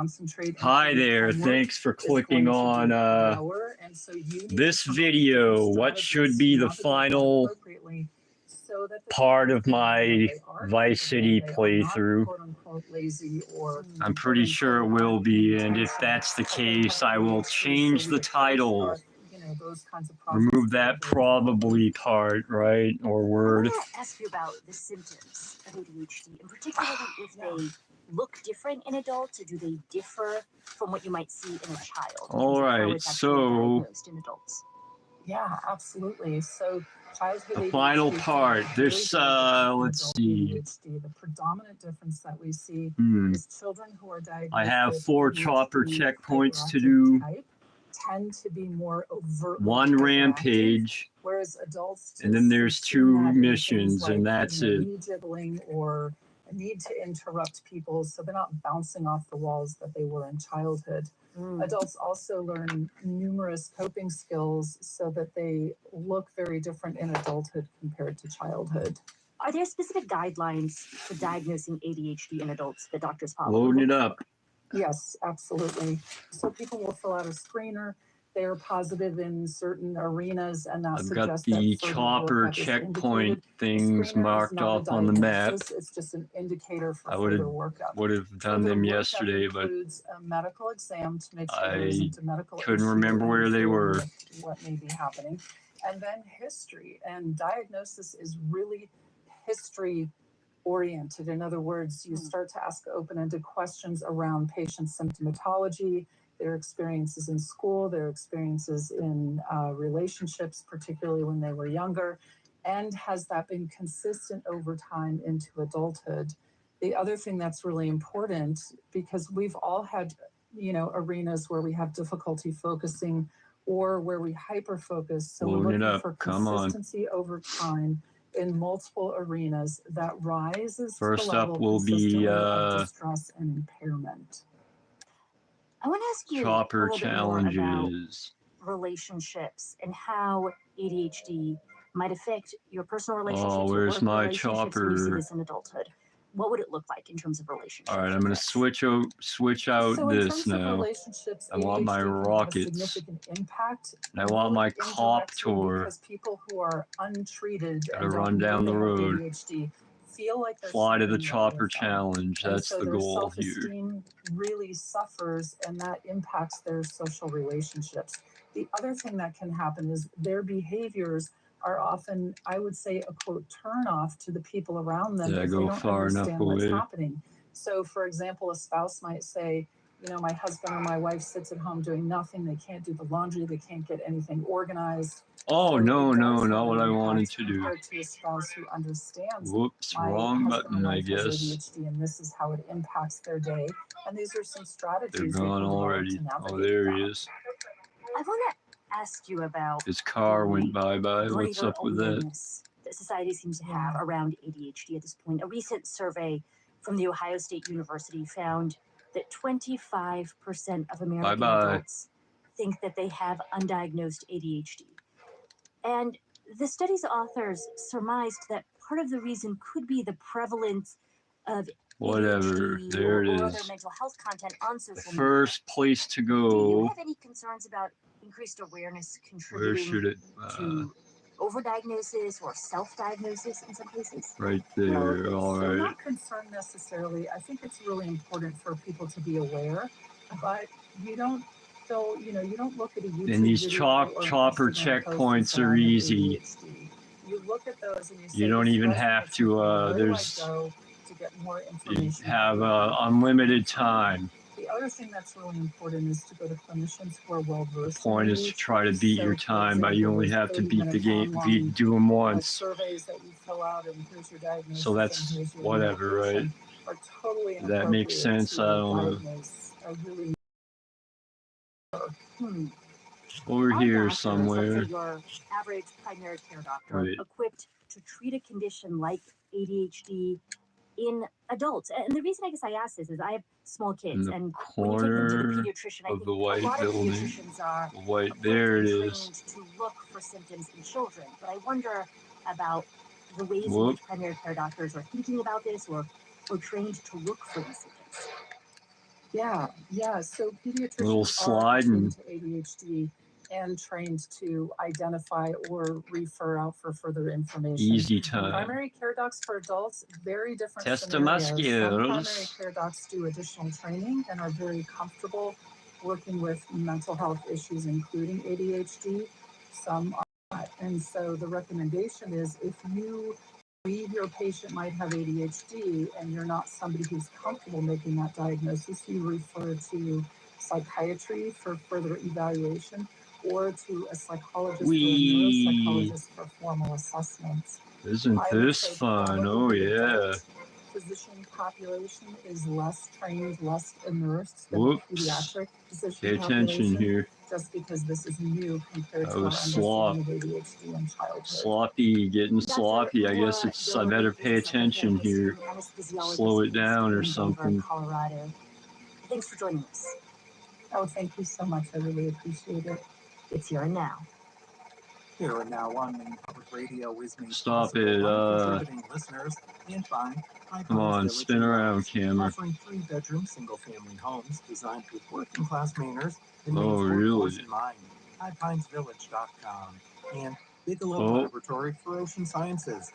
concentrate. Hi there, thanks for clicking on this video. What should be the final part of my Vice City playthrough? I'm pretty sure it will be, and if that's the case, I will change the title. Remove that probably part, right? Or word. I want to ask you about the symptoms of ADHD, and particularly if they look different in adults, or do they differ from what you might see in a child? All right, so in adults. Yeah, absolutely. So childhood the ADHD final part. This let's see. ADHD, the predominant difference that we see is children who are diagnosed. I have with 4 ADHD chopper checkpoints to do. type tend to be more overtly 1 rampage, whereas adults, and then there's 2 missions, and that's it. Knee jiggling or a need to interrupt people so they're not bouncing off the walls that they were in childhood. Adults also learn numerous coping skills so that they look very different in adulthood compared to childhood. Are there specific guidelines for diagnosing ADHD in adults that doctors follow? Loading it up. Yes, absolutely. So people will fill out a screener. They are positive in certain arenas, and that I've got the chopper checkpoint things marked off on the map. It's just an indicator for I further workup. would have done them yesterday, but a medical exam to make sure I couldn't remember where they were. What may be happening, and then history and diagnosis is really history oriented. In other words, you start to ask open-ended questions around patient symptomatology, their experiences in school, their experiences in relationships, particularly when they were younger, and has that been consistent over time into adulthood? The other thing that's really important, because we've all had, arenas where we have difficulty focusing or where we hyper-focus, so we're looking for consistency over time in multiple arenas that rises. First up will be distress and impairment. I want to ask you chopper a little challenges, bit more about relationships and how ADHD might affect your personal relationships. Oh, where's my chopper? When you see this in adulthood, what would it look like in terms of relationships? All right, I'm going to switch out this now. I want my rockets. Impact, I want my cop tour. Because people who are untreated gotta run down the road. ADHD feel like fly to the chopper challenge. That's the goal here. Self-esteem really suffers, and that impacts their social relationships. The other thing that can happen is their behaviors are often, I would say, a quote turn off to the people around them. Did I go far enough what's away? happening. So, for example, a spouse might say, my husband or my wife sits at home doing nothing. They can't do the laundry. They can't get anything organized. Oh, no, not what I wanted to do. To a spouse who understands. Whoops, wrong button, I guess. ADHD, and this is how it impacts their day. And these are some strategies. They're gone already. Oh, there he is. I want to ask you about his car went bye-bye. What's up with that? That society seems to have around ADHD at this point. A recent survey from the Ohio State University found that 25% of American adults think that they have undiagnosed ADHD. And the study's authors surmised that part of the reason could be the prevalence of ADHD there it or is. other mental health content on social media. First place to go. Do you have any concerns about increased awareness contributing to overdiagnosis or self-diagnosis in some cases? Right there, all right. I'm not concerned necessarily. I think it's really important for people to be aware, but you don't look at a YouTube and these video chopper checkpoints are easy. You look at those and you say, you don't even have to, you have unlimited time. The other thing that's really important is to go to clinicians who are well versed. The point is to try to beat your time, but you only have to beat the game, do them once. Surveys that you fill out, and here's your diagnosis. So that's whatever, right? That makes sense. I don't know. Over here somewhere. Your average primary care doctor, equipped to treat a condition like ADHD in adults. And the reason I guess I ask this is I have small kids, and when you take them to the pediatrician, I think the white a lot building. of pediatricians are there it is. To look for symptoms in children. But I wonder about the ways in which primary care doctors are thinking about this or trained to look for these symptoms. Yeah, yeah. So pediatricians Little are sliding. attuned to ADHD and trained to identify or refer out for further information. Easy time. Primary care docs for adults, very different Testing my scenarios. Some primary skills. care docs do additional training and are very comfortable working with mental health issues, including ADHD. Some are not. And so the recommendation is if you believe your patient might have ADHD and you're not somebody who's comfortable making that diagnosis, you refer to psychiatry for further evaluation or to a psychologist or a neuropsychologist for formal assessments. Isn't this fun? Oh, yeah. Physician population is less trained, less immersed than Whoops. the pediatric physician Pay attention here. just because this is new compared I to our was understanding of ADHD in childhood. sloppy, getting sloppy. I guess it's, I better pay attention here. Slow it down or something. Colorado. Thanks for joining us. Oh, thank you so much. I really appreciate it. It's Here and Now. Here and Now on Maine Public Radio is made Stop possible it. by contributing listeners and by Come on, spin around, camera. offering 3-bedroom single-family homes designed with working-class Mainers and Oh, Maine's really? workforce in mind. HighPinesVillage.com and Bigelow Laboratory for Ocean Sciences.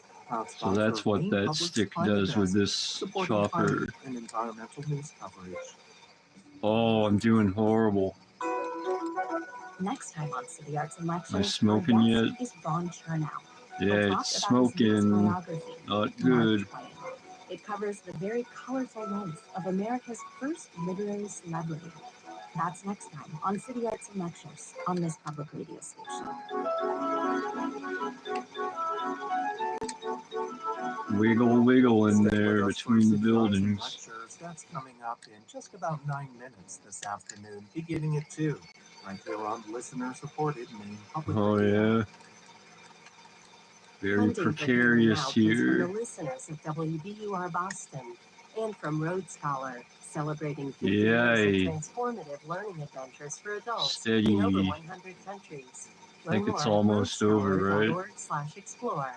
So that's what that stick does with this chopper. And environmental news coverage. Oh, I'm doing horrible. Next time on City Arts and Lectures, Am I smoking yet? Is Ron Chernow. Yeah, it's smoking. Not good. It covers the very colorful life of America's first literary celebrity. That's next time on City Arts and Lectures on this public radio station. Wiggle, wiggle in there between the buildings. That's coming up in just about 9 minutes this afternoon, beginning at 2, right here on listener-supported Maine Public Radio. Oh, yeah. Very precarious here. From the listeners of WBUR Boston and from Road Scholar, celebrating 50 years of transformative learning adventures for adults Steady. in over 100 countries. I think it's almost over, right? /explore.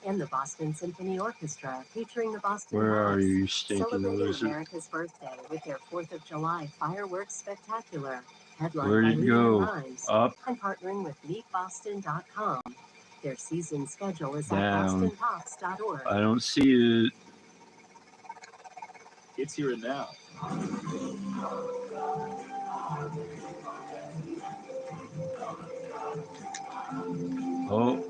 And the Boston Symphony Orchestra, featuring the Boston Where are Brass, you, stinking celebrating lizard? America's birthday with their 4th of July fireworks spectacular. Where'd it go? Up? And partnering with MeetBoston.com. Their season schedule is down. at bostonpops.org. I don't see it. It's Here and Now. Oh.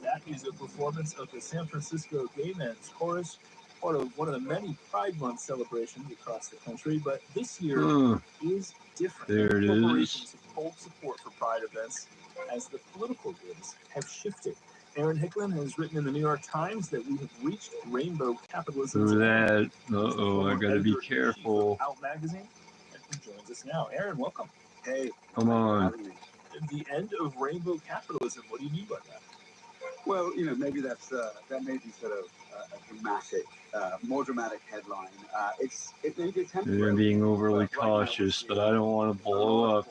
That is a performance of the San Francisco Gay Men's Chorus, part of one of the many Pride Month celebrations across the country, but this year is different. There it Corporations have pulled support for Pride events as the political winds have shifted. Aaron Hicklin has written in the New York Times that we have reached rainbow capitalism. Look at that. Uh-oh, I gotta be careful. Out magazine, and he joins us now. Aaron, welcome. Hey. Come on. The end of rainbow capitalism. What do you mean by that? Well, you know, maybe that may be sort of a dramatic, more dramatic headline. It may be temporary. They're being overly cautious, but I don't want to blow up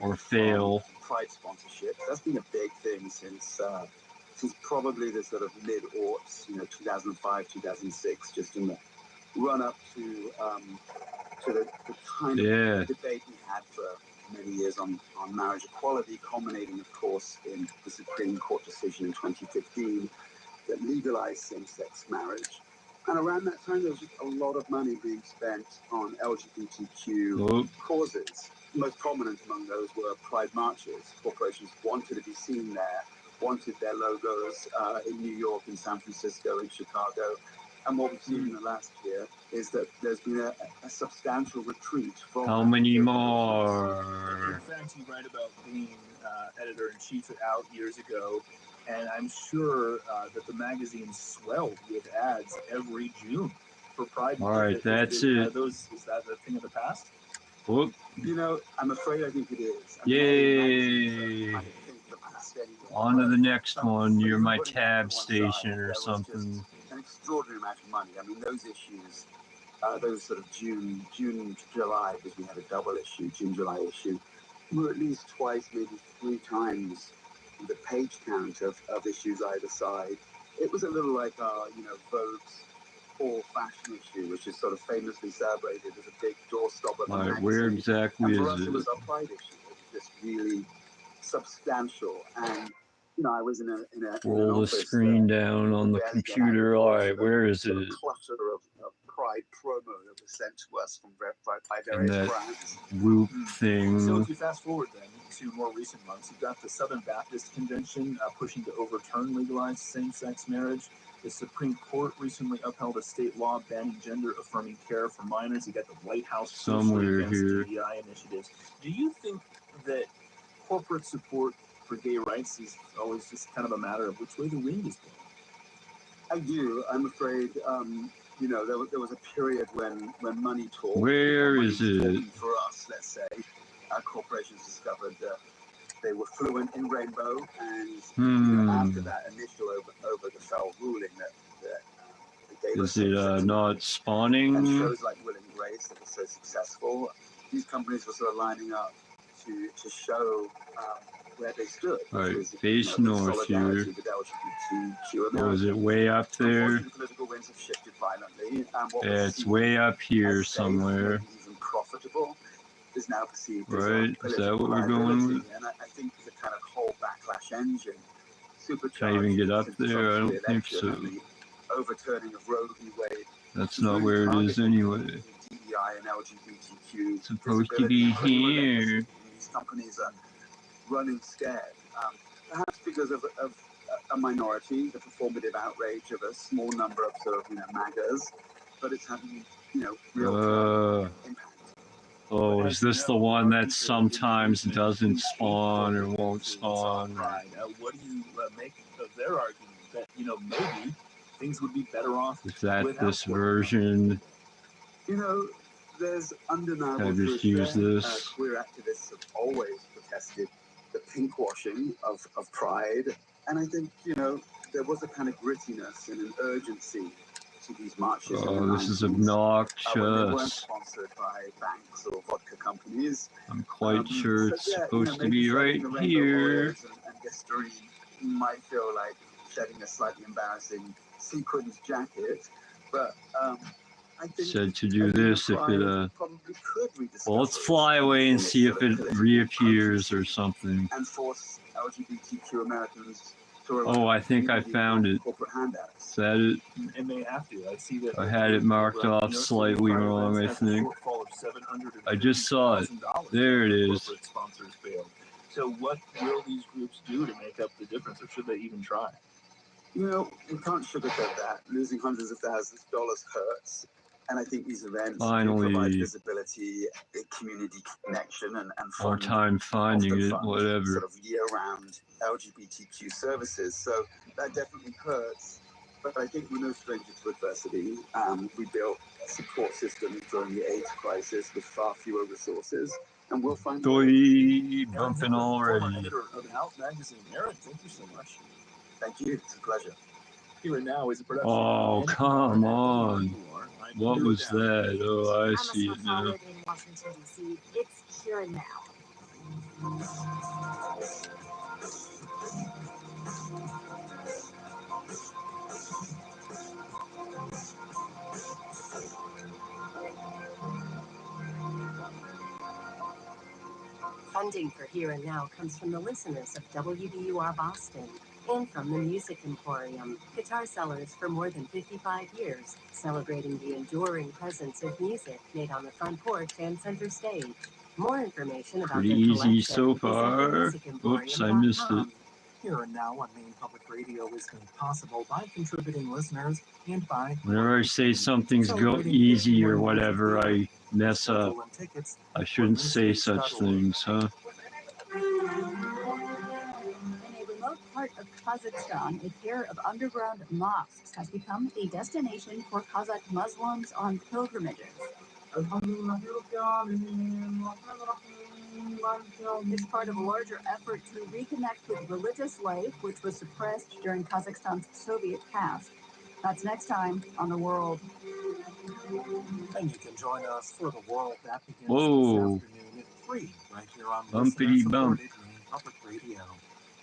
or fail. Pride sponsorship. That's been a big thing since probably the sort of mid-aughts, 2005, 2006, just in the run-up to the kind of debate we had for many years on marriage equality, culminating, of course, in the Supreme Court decision in 2015 that legalized same-sex marriage. And around that time, there was just a lot of money being spent on LGBTQ causes. Most prominent among those were Pride marches. Corporations wanted to be seen there, wanted their logos in New York, in San Francisco, in Chicago. And what we've seen in the last year is that there's been a substantial retreat from. How many more? In fact, you write about being editor-in-chief at Out years ago, and I'm sure that the magazine swelled with ads every June for Pride. All right, that's it. Is that a thing of the past? Whoop. I'm afraid I think it is. Yay! On to the next one. You're my tab station or something. An extraordinary amount of money. I mean, those issues, those sort of June to July, because we had a double issue, June-July issue, were at least twice, maybe 3 times the page count of issues either side. It was a little like, Vogue's fall fashion issue, which is sort of famously celebrated as a big doorstopper. All right, where exactly and for is us, it? it was our pride issue. It was just really substantial, and you know, I was in an Roll the office screen down on the barely get computer. All right, out of where is sort it? of cluster of pride promo that was sent to us from by And various that brands. loop So thing. if you fast forward then to more recent months, you've got the Southern Baptist Convention pushing to overturn legalized same-sex marriage. The Supreme Court recently upheld a state law banning gender-affirming care for minors. You got the White House Somewhere against here. DEI initiatives. Do you think that corporate support for gay rights is always just kind of a matter of which way the wind is blowing? I do. I'm afraid. You know, there was a period when money talked. Where is it? For us, let's say, corporations discovered that they were fluent in rainbow, and you know, after that initial over the fell ruling that gave Is us it not spawning? and shows like Will and Grace that were so successful, these companies were sort of lining up to show where they stood. All right, was, face north here. Oh, is it way up there? Political winds have shifted violently, and what Yeah, it's way up here somewhere. even profitable, is now perceived right? as Is that what we're going with? And I think the kind of whole backlash engine supercharged. Can I even get up there? I don't think so. The overturning of Roe v. Wade. That's not where it is anyway. DEI and LGBTQ. It's supposed to be here. These companies are running scared, perhaps because of a minority, the performative outrage of a small number of sort of, you know, MAGAs, but it's having, you know, real impact. Oh, is this the one that sometimes doesn't spawn or won't spawn? What do you make of their argument that, you know, maybe things would be better off? Is that this version? You know, there's undeniable Can I just use this? Queer activists have always protested the pinkwashing of pride, and I think, you know, there was a kind of grittiness and an urgency to these marches. Oh, this is 90s, obnoxious. when they weren't sponsored by banks or vodka companies. I'm quite sure it's yeah, supposed to be right here. And Listerine might feel like shedding a slightly embarrassing sequins jacket, but I think said to do this if it probably could well, let's fly away and see if it reappears or something. And force LGBTQ Americans to oh, I think I found it. Is that it? And they have to. I see that. I had it marked off slightly wrong, I think. I just saw it. There it is. So what will these groups do to make up the difference, or should they even try? You know, we can't sugarcoat that. Losing hundreds of thousands of dollars hurts. And I think these events provide visibility, community connection, and more time finding it, whatever. Sort of year-round LGBTQ services. So that definitely hurts. But I think we're no stranger to adversity. We built a support system during the AIDS crisis with far fewer resources, and we'll find. Bumping already. Editor of Out Magazine, Aaron, thank you so much. Thank you. It's a pleasure. Here and Now is a production. Oh, come on. What was that? Oh, I see it now. In Washington, D.C. It's Here and Now. Funding for Here and Now comes from the listeners of WBUR Boston and from the Music Emporium, guitar sellers for more than 55 years, celebrating the enduring presence of music made on the front porch and center stage. More information about pretty easy so far. Oops, I missed it. Here and Now on Maine Public Radio is made possible by contributing listeners and by... Whenever I say something's go easy or whatever, I mess up. I shouldn't say such things, huh? Remote part of Kazakhstan, a pair of underground mosques has become a destination for Kazakh Muslims on pilgrimages. It's part of a larger effort to reconnect with religious life, which was suppressed during Kazakhstan's Soviet past. That's next time on The World. And you can join us for The World. That begins this Whoa. afternoon at 3, right here on Bumpity bump. Public Radio.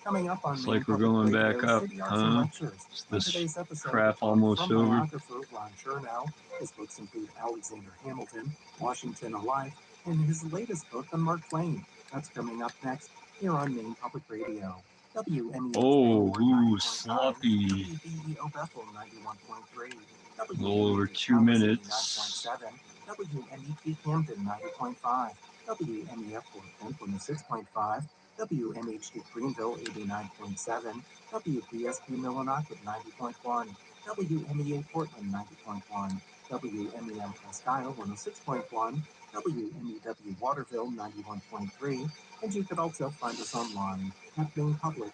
Coming up on It's Maine like we're Public going Radio, back up, City Arts and huh? Lectures. Is In this today's episode, crap almost from over? biographer Ron Chernow. His books include Alexander Hamilton, Washington Alive, and his latest book on Mark Twain. That's coming up next here on Maine Public Radio. WMEH Oh, Bangor ooh, 90.9, sloppy. WBEO Bethel 91.3, A little over WMEH 2 Dallas minutes. 89.7, WMEP Camden 90.5, WMEF Fort Kent 106.5, WMHD Greenville 89.7, WPSP Millinocket 90.1, WMEA Portland 90.1, WMEM Presque Isle 106.1, WMEW Waterville 91.3, and you could also find us online at Maine Public.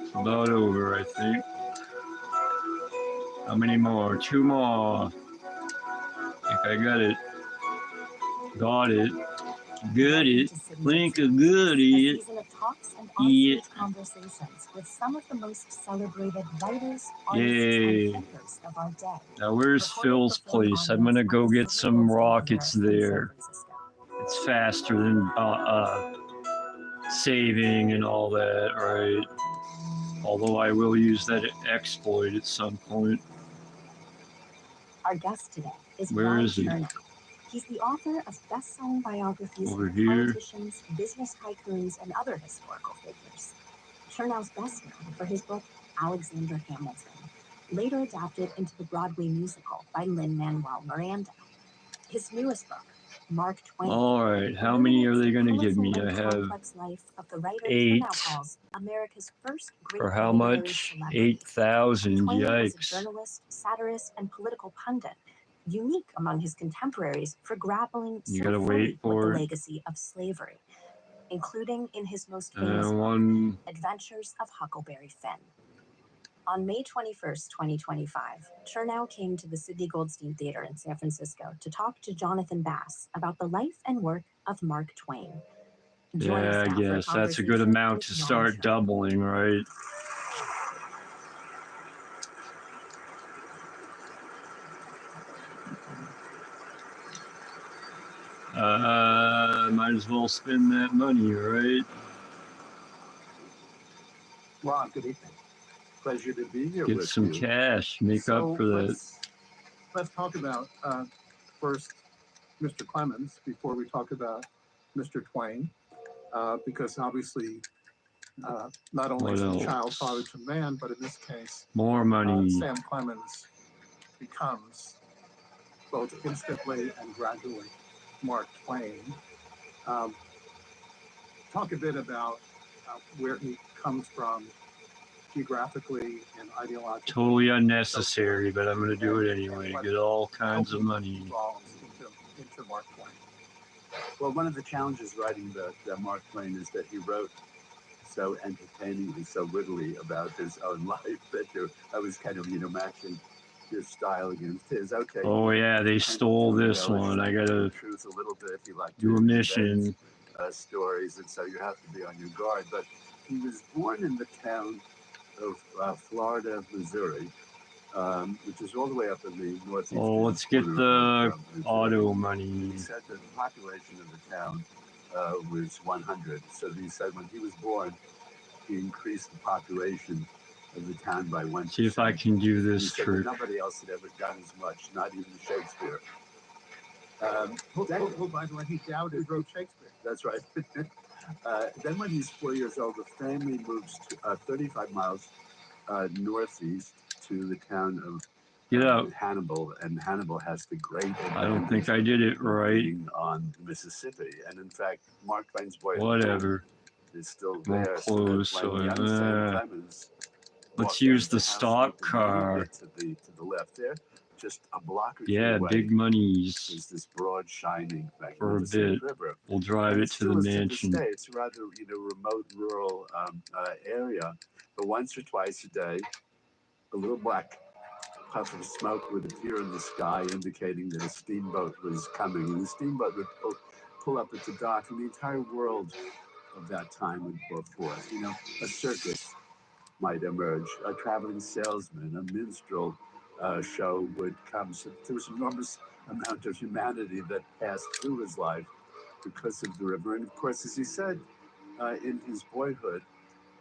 It's about over, I think. How many more? 2 more. I think I got it. Got it. Good it. Think of good it. A season of talks and Yeah. onstage conversations with some of the most celebrated writers, artists, Yay. and thinkers of our day. Now where's Phil's place? I'm gonna go get some rockets there. It's faster than saving and all that, right? Although I will use that exploit at some point. Our guest today is Where Ron is he? Chernow. He's the author of best-selling biographies Over of here. politicians, business tycoons, and other historical figures. Chernow's best known for his book Alexander Hamilton, later adapted into the Broadway musical by Lin-Manuel Miranda. His newest book, Mark Twain. All right, how many are they going to give me? I have Life of the writer 8. Chernow calls America's first great For how literary much? celebrity. 8,000. Twain was a Yikes. journalist, satirist, and political pundit, unique among his contemporaries for grappling You so gotta fully wait with for the it. legacy of slavery, including in his most famous book, One. Adventures of Huckleberry Finn. On May 21st, 2025, Chernow came to the Sidney Goldstein Theater in San Francisco to talk to Jonathan Bass about the life and work of Mark Twain. Yeah, I guess that's a good amount to start doubling, right? Might as well spend that money, right? Ron, good evening. Pleasure to be here Get with some you. cash, make up for that. Let's talk about first Mr. Clemens before we talk about Mr. Twain, because obviously not only is he child father to man, but in this case, more money. Sam Clemens becomes both instantly and gradually Mark Twain. Talk a bit about where he comes from geographically and ideologically. Totally unnecessary, but I'm going to do it anyway. Get all kinds of money. Into Mark Twain. Well, one of the challenges writing the Mark Twain is that he wrote so entertainingly, so wittily about his own life that I was kind of, matching your style against his. Okay. Oh yeah, they stole this one. I gotta truth a little bit if you like do a mission. Stories, and so you have to be on your guard. But he was born in the town of Florida, Missouri, which is all the way up in the northeast. Oh, let's get the auto money. He said that the population of the town was 100. So he said when he was born, he increased the population of the town by 1%. See if I can do this trick. Nobody else had ever done as much, not even Shakespeare. By the way, he doubted wrote Shakespeare. That's right. Then when he's 4 years old, the family moves to 35 miles northeast to the town of Hannibal, and Hannibal has the great. I don't think I did it right. On Mississippi, and in fact, Mark Twain's boy. Whatever. Is still there. Close. Let's use the stock car. To the left there, just a block or two yeah, away, big monies. is this broad, shining for a bit. river. We'll drive it to the mansion. To this day, it's a rather remote, rural area, but once or twice a day, a little black puff of smoke would appear in the sky, indicating that a steamboat was coming, and the steamboat would pull up at the dock, and the entire world of that time would pour forth. A circus might emerge, a traveling salesman, a minstrel show would come. So there was an enormous amount of humanity that passed through his life because of the river. And of course, as he said, in his boyhood,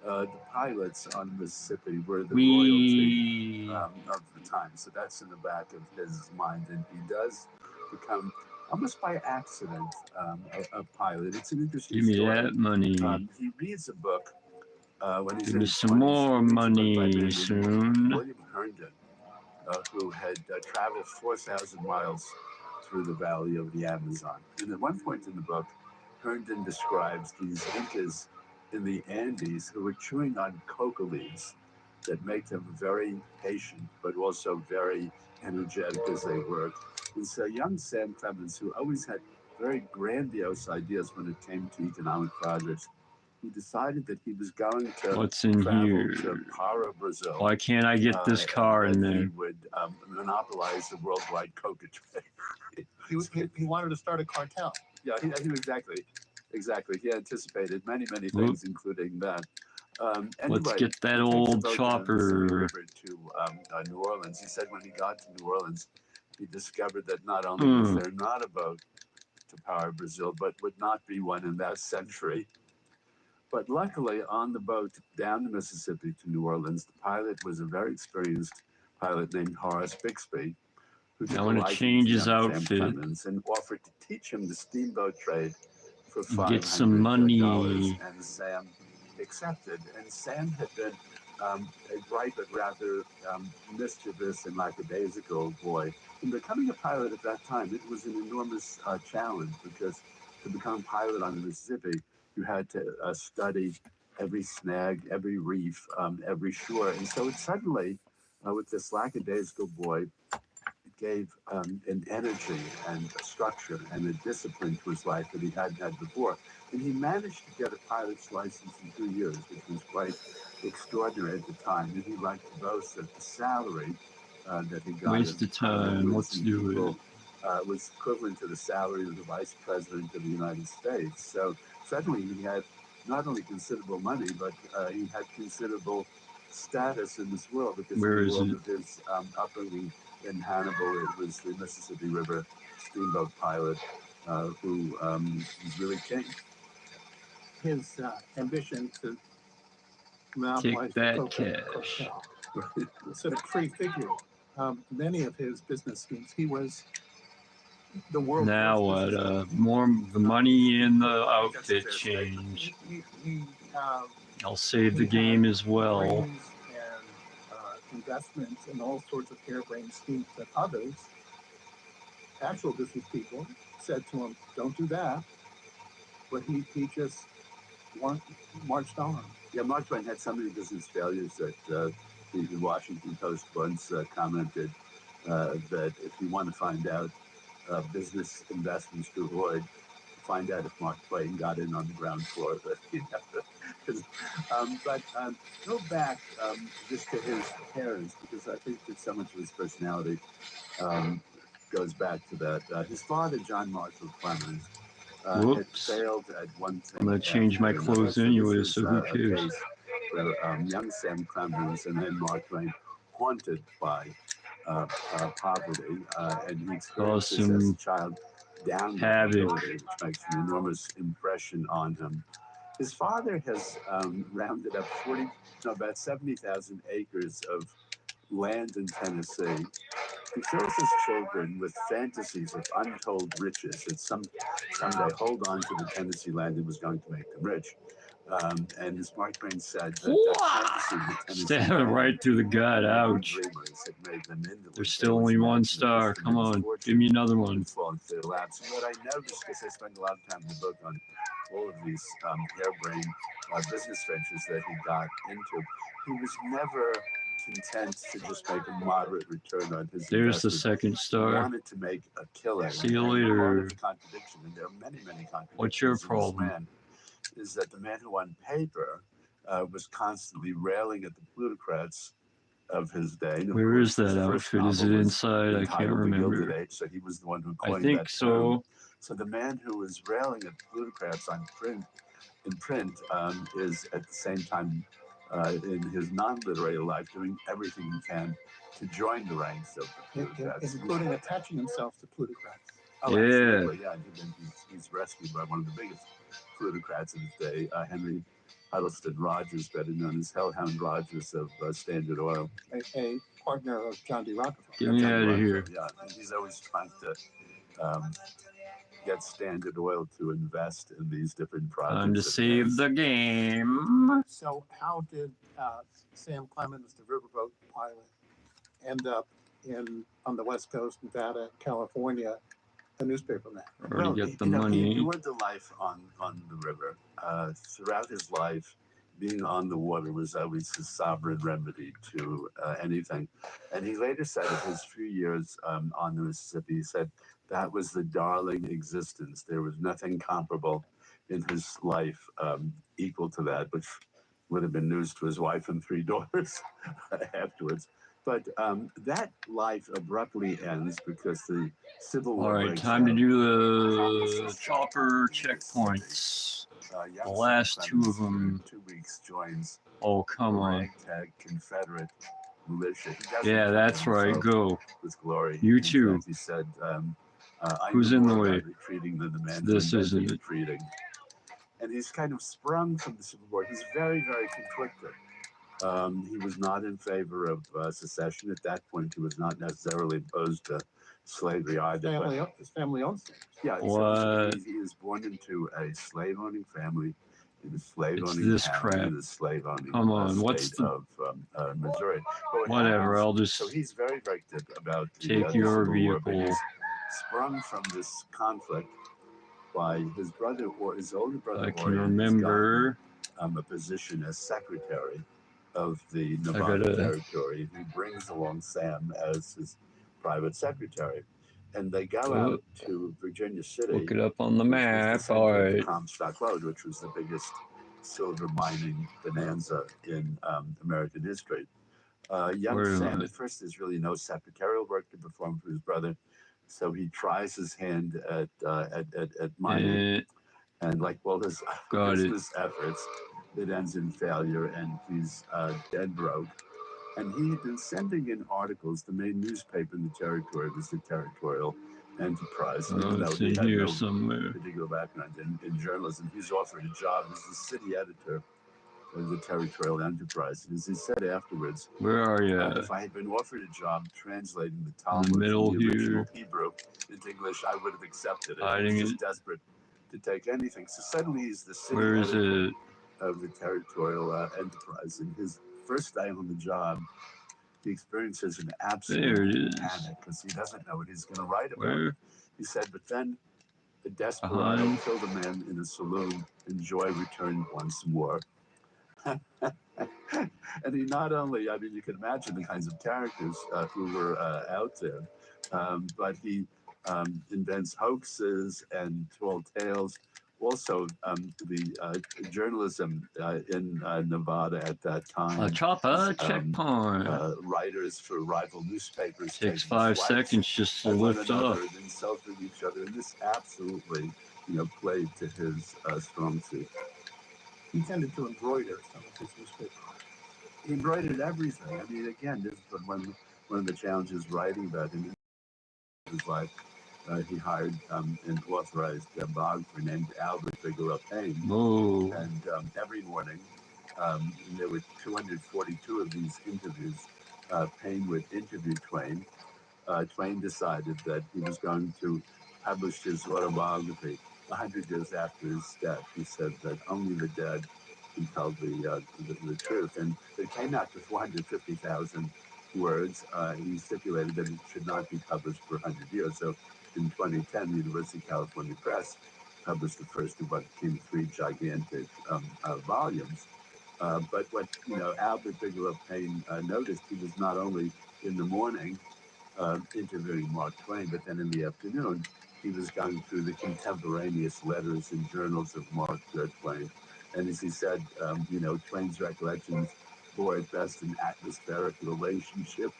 the pilots on the Mississippi were the royalty of the time. So that's in the back of his mind. And he does become, almost by accident, a pilot. It's an interesting Give me story. that money. He reads a book when he's Give in me his some 20s. more He reads a book by a man money named soon. William Herndon, who had traveled 4,000 miles through the valley of the Amazon. And at one point in the book, Herndon describes these Incas in the Andes who were chewing on coca leaves that make them very patient, but also very energetic as they work. And so young Sam Clemens, who always had very grandiose ideas when it came to economic projects, he decided that he was going to What's in travel here? to Para, Brazil. Why can't I get this car in and there? He would monopolize the worldwide coca trade. He wanted to start a cartel. Yeah, he exactly. He anticipated many things, including that. Anyway, Let's get that he takes a old boat down the chopper. Mississippi River to New Orleans. He said when he got to New Orleans, he discovered that not only was there not a boat to power Brazil, but would not be one in that century. But luckily, on the boat down the Mississippi to New Orleans, the pilot was a very experienced pilot named Horace Bixby, who took I want a to liking change to his young Sam outfit. Clemens and offered to teach him the steamboat trade for Get some money. $500. And Sam accepted. And Sam had been a bright but rather mischievous and lackadaisical boy. And becoming a pilot at that time, it was an enormous challenge, because to become a pilot on the Mississippi, you had to study every snag, every reef, every shore. And so it suddenly, with this lackadaisical boy, it gave an energy and a structure and a discipline to his life that he hadn't had before. And he managed to get a pilot's license in 2 years, which was quite extraordinary at the time. And he liked to boast that the salary that he got Waste of time. Let's do it. Was equivalent to the salary of the vice president of the United States. So suddenly he had not only considerable money, but he had considerable status in this world, because Where in the is world it? of his upbringing in Hannibal, it was the Mississippi River steamboat pilot who was really king. His ambition to monopolize Take that the coca cash. cartel sort of prefigured many of his business schemes. He was the world's Now worst what? businessman. More the money in the outfit change. He I'll save the game as well. brains and investments in all sorts of harebrained schemes that others, actual business people, said to him, "Don't do that." But he just marched on. Yeah, Mark Twain had so many business failures that the Washington Post once commented that if you want to find out business investments to avoid, find out if Mark Twain got in on the ground floor. But go back just to his parents, because I think that so much of his personality goes back to that. His father, John Marshall Clemens, had failed at one thing. I'm going to change my clothes anyway, so who cares? Young Sam Clemens and then Mark Twain, haunted by poverty, and he experienced this as a child, downward, which makes an enormous impression on him. His father has rounded up about 70,000 acres of land in Tennessee. He fills his children with fantasies of untold riches, that someday hold on to the Tennessee land that was going to make them rich. And as Mark Twain said, Stabbing right through the gut. Ouch. There's still only one star. Come on, give me another one. And what I noticed, because I spend a lot of time in the book on all of these harebrained business ventures that he got into, he was never content to just make a moderate return on his There's the investment. second star. He wanted to make a killing. See you And later. part of the contradiction, and there are many contradictions. What's your in this problem? man, is that the man who on paper was constantly railing at the plutocrats of his day. Where is that outfit? Is it inside? I can't remember. Age, so he was the one who I coined think that so. term. So the man who was railing at plutocrats on print is at the same time in his non-literary life doing everything he can to join the ranks of the plutocrats, including attaching himself to plutocrats. Oh, Yeah. absolutely, yeah. He's rescued by one of the biggest plutocrats of his day, Henry Huddleston Rogers, better known as Hellhound Rogers of Standard Oil. A partner of John D. Rockefeller. Get me John out of Rockefeller, here. yeah, and he's always trying to get Standard Oil to invest in these different projects. Time to save the game. So how did Sam Clemens, the riverboat pilot, end up on the West Coast, Nevada, California, a newspaper man? Already get the He money. endured the life on the river. Throughout his life, being on the water was always his sovereign remedy to anything. And he later said of his few years on the Mississippi, he said that was the darling existence. There was nothing comparable in his life equal to that, which would have been news to his wife and 3 daughters afterwards. But that life abruptly ends because the Civil War. All right, time to do the chopper checkpoints. The last 2 of them. 2 weeks joins. Oh, come on. Ragtag Confederate militia. Yeah, that's right. Go. With glory. You too. He said, Who's in the way? Retreating than the man This isn't it. retreating. And he's kind of sprung from the Civil War. He's very, very conflicted. He was not in favor of secession at that point. He was not necessarily opposed to slavery either. His family owns things. Yeah, What? He was born into a slave-owning family in a slave-owning this town crap. in the slave-owning Come on, what's state the... of Missouri. But Whatever, I'll just so he's very vexed about the, take your Civil War, but vehicle. he's sprung from this conflict by his brother or his older brother. I can remember. A position as secretary of the Nevada Territory. He brings along Sam as his private secretary. And they go out to Virginia City. Look it up on the map. All right. Comstock Lode, which was the biggest silver mining bonanza in American history. Young Sam at first there's really no secretarial work to perform for his brother, so he tries his hand at mining, and like all his business efforts, it ends in failure, and he's dead broke. And he had been sending in articles. The main newspaper in the territory was the Territorial Enterprise. It's in here somewhere. Particular background in journalism. He's offered a job as the city editor of the Territorial Enterprise. And as he said afterwards, where are you? If I had been offered a job translating the Talmud in the middle from the original here. Hebrew into English, I would have accepted it. Hiding He's just desperate to take anything. So suddenly he's the city Where is editor it? of the Territorial Enterprise. And his first day on the job, he experiences an absolute panic because he doesn't know what he's going to write about. Where? He said, but then a desperado killed a man in a saloon, and joy returned once more. And he not only, I mean, you can imagine the kinds of characters who were out there, but he invents hoaxes and tall tales. Also, the journalism in Nevada at that time. A chopper checkpoint. Writers for rival newspapers. Takes 5 seconds just to lift up. Insulted each other, and this absolutely, played to his strong suit. He tended to embroider some of his newspaper. He embroidered everything. I mean, again, this is one of the challenges writing about him. His life. He hired an authorized biographer named Albert Bigelow Payne. Whoa. And every morning, there were 242 of these interviews. Payne would interview Twain. Twain decided that he was going to publish his autobiography 100 years after his death. He said that only the dead can tell the truth. And it came out to 450,000 words. He stipulated that it should not be published for 100 years. So in 2010, the University of California Press published the first of what became 3 gigantic volumes. But what Albert Bigelow Payne noticed, he was not only in the morning interviewing Mark Twain, but then in the afternoon, he was going through the contemporaneous letters and journals of Mark Twain. And as he said, Twain's recollections bore at best an atmospheric relationship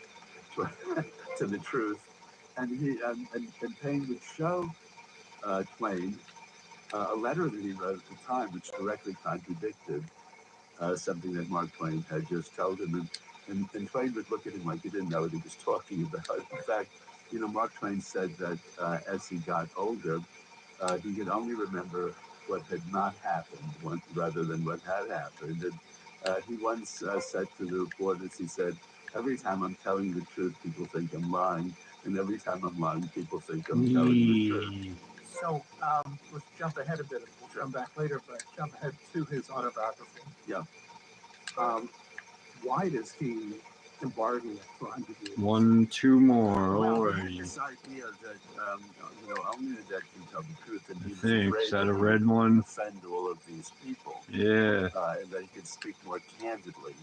to the truth. And he and Payne would show Twain a letter that he wrote at the time, which directly contradicted something that Mark Twain had just told him. And Twain would look at him like he didn't know what he was talking about. In fact, Mark Twain said that as he got older, he could only remember what had not happened rather than what had happened. And he once said to the reporters, he said, every time I'm telling the truth, people think I'm lying. And every time I'm lying, people think I'm telling the truth. So let's jump ahead a bit. We'll come back later, but jump ahead to his autobiography. Yeah. Why does he embargo it for 100 years? 1, 2 more. Well, Alrighty. this idea that only the dead can tell the truth, and he was Think. afraid Is that a he red would one? offend all of these people. Yeah. And that he could speak more candidly.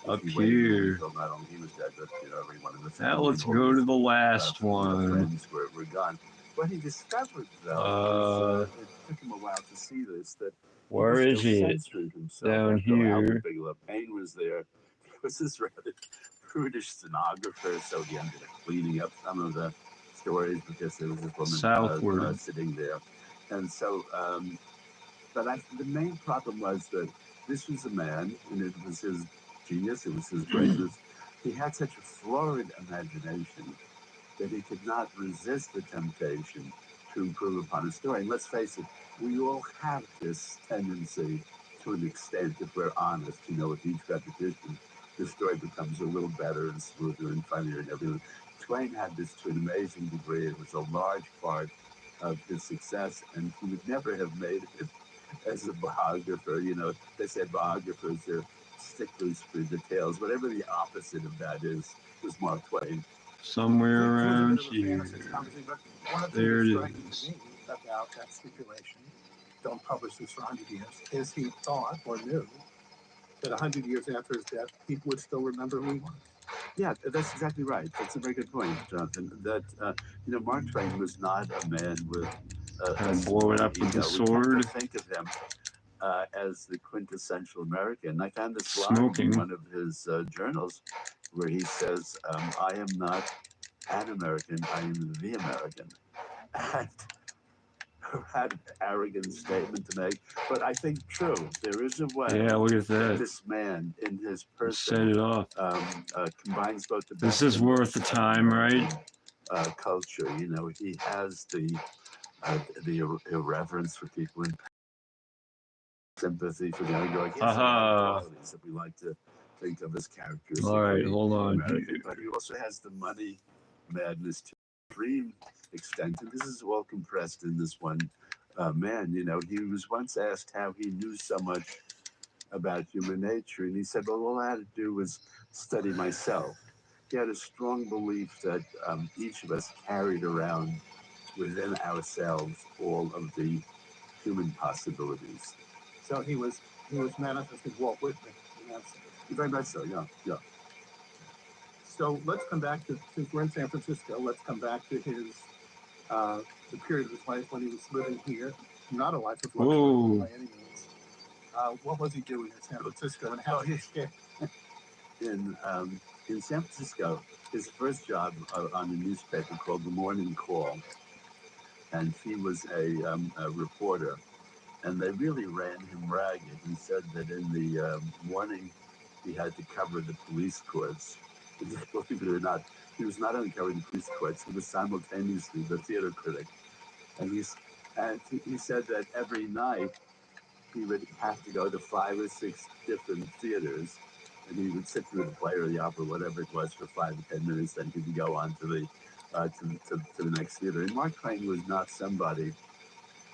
Up He waited here. until not only he was dead, but everyone in the Now family. let's go to the last one. Friends were gone. What he discovered, though, it took him a while to see this, that where is he it? censored himself. Down here. Bigelow Payne was there. He was this rather prudish stenographer, so he ended up cleaning up some of the stories because there was this woman Southward. sitting there. And so, but the main problem was that this was a man, and it was his genius, it was his greatness. He had such a florid imagination that he could not resist the temptation to improve upon a story. And let's face it, we all have this tendency to an extent, if we're honest, with each repetition, the story becomes a little better and smoother and funnier and everything. Twain had this to an amazing degree. It was a large part of his success, and he would never have made it as a biographer. They say biographers are sticklers for details. Whatever the opposite of that is, was Mark Twain. Somewhere around here. There it is. About that stipulation, don't publish this for 100 years, is he thought or knew that 100 years after his death, people would still remember who he was. Yeah, that's exactly right. That's a very good point, Jonathan. That Mark Twain was not a man with blow it up with the sword. We tend to think of him as the quintessential American. I found this line in one of his journals where he says, "I am not an American, I am the American." And had an arrogant statement to make, but I think true. There is a way. Yeah, look at that. This man in his person set it off. Combines both the best. This is worth the time, right? Culture. He has the irreverence for people and sympathy for the underdog. He has qualities that we like to think of as characters. All right, hold on. But he also has the money madness to extreme extent, and this is all compressed in this one man. He was once asked how he knew so much about human nature, and he said, well, all I had to do was study myself. He had a strong belief that each of us carried around within ourselves all of the human possibilities. So he was manifesting Walt Whitman. Very much so, yeah. So let's come back to, since we're in San Francisco, let's come back to his the period of his life when he was living here. Not a life of luxury by any means. What was he doing in San Francisco, and how did he escape? In San Francisco, his first job on a newspaper called The Morning Call, and he was a reporter, and they really ran him ragged. He said that in the morning he had to cover the police courts. Believe it or not, he was not only covering the police courts, he was simultaneously the theater critic. And he said that every night he would have to go to 5 or 6 different theaters, and he would sit through the play or the opera, whatever it was, for 5 or 10 minutes. Then he would go on to the to the next theater. And Mark Twain was not somebody